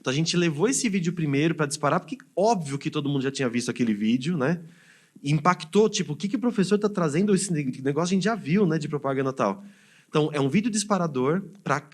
Então a gente levou esse vídeo primeiro para disparar, porque óbvio que todo mundo já tinha visto aquele vídeo, né? E impactou, tipo, o que o professor está trazendo esse negócio, a gente já viu, né, de propaganda tal. Então, é um vídeo disparador para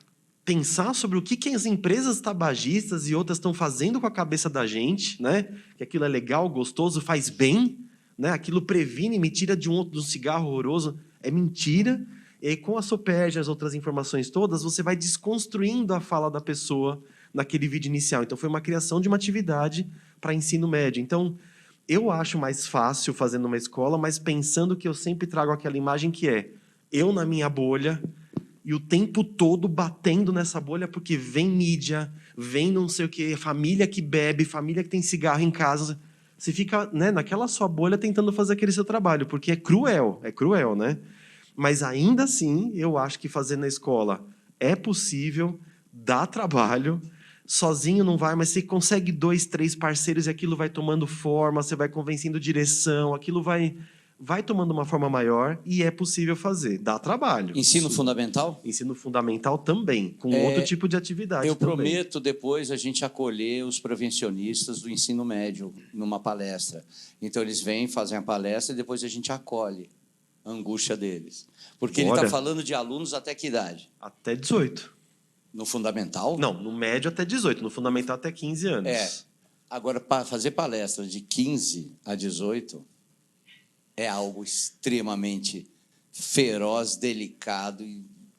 pensar sobre o que as empresas tabagistas e outras estão fazendo com a cabeça da gente, né? Que aquilo é legal, gostoso, faz bem, né? Aquilo previne, me tira de um cigarro horroroso, é mentira. E aí, com a SOPERJ e as outras informações todas, você vai desconstruindo a fala da pessoa naquele vídeo inicial. Então, foi uma criação de uma atividade para ensino médio. Então, eu acho mais fácil fazer numa escola, mas pensando que eu sempre trago aquela imagem que é eu na minha bolha e o tempo todo batendo nessa bolha porque vem mídia, vem não sei o quê, família que bebe, família que tem cigarro em casa. Você fica, né, naquela sua bolha tentando fazer aquele seu trabalho, porque é cruel, né? Mas ainda assim, eu acho que fazer na escola é possível, dá trabalho. Sozinho não vai, mas você consegue 2, 3 parceiros e aquilo vai tomando forma, você vai convencendo direção, aquilo vai tomando uma forma maior e é possível fazer. Dá trabalho. Ensino fundamental? Ensino fundamental também, com outro tipo de atividade Eu também. prometo depois a gente acolher os prevencionistas do ensino médio numa palestra. Então, eles vêm, fazem a palestra e depois a gente acolhe a angústia deles. Porque ele está falando de alunos até que idade? Até 18. No fundamental? Não, no médio até 18, no fundamental até 15 anos. Agora, para fazer palestra de 15 a 18 é algo extremamente feroz, delicado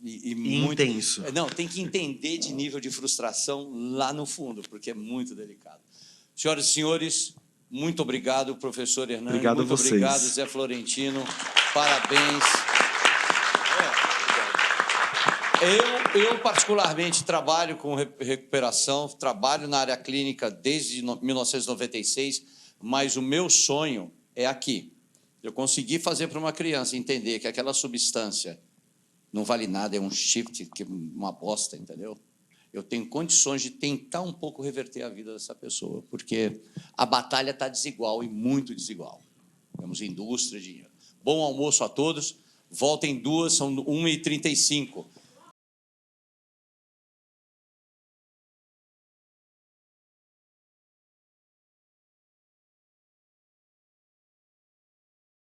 e muito... intenso. Não, tem que entender de nível de frustração lá no fundo, porque é muito delicado. Senhoras e senhores, muito obrigado, professor Hernani. Obrigado muito a vocês. obrigado, Zé Florentino. Parabéns. Eu, particularmente, trabalho com recuperação, trabalho na área clínica desde 1996, mas o meu sonho é aqui. Eu consegui fazer para uma criança entender que aquela substância não vale nada, é um shift, que é uma bosta, entendeu? Eu tenho condições de tentar um pouco reverter a vida dessa pessoa, porque a batalha está desigual e muito desigual. Temos indústria, dinheiro. Bom almoço a todos. Voltem 2, são 1h35.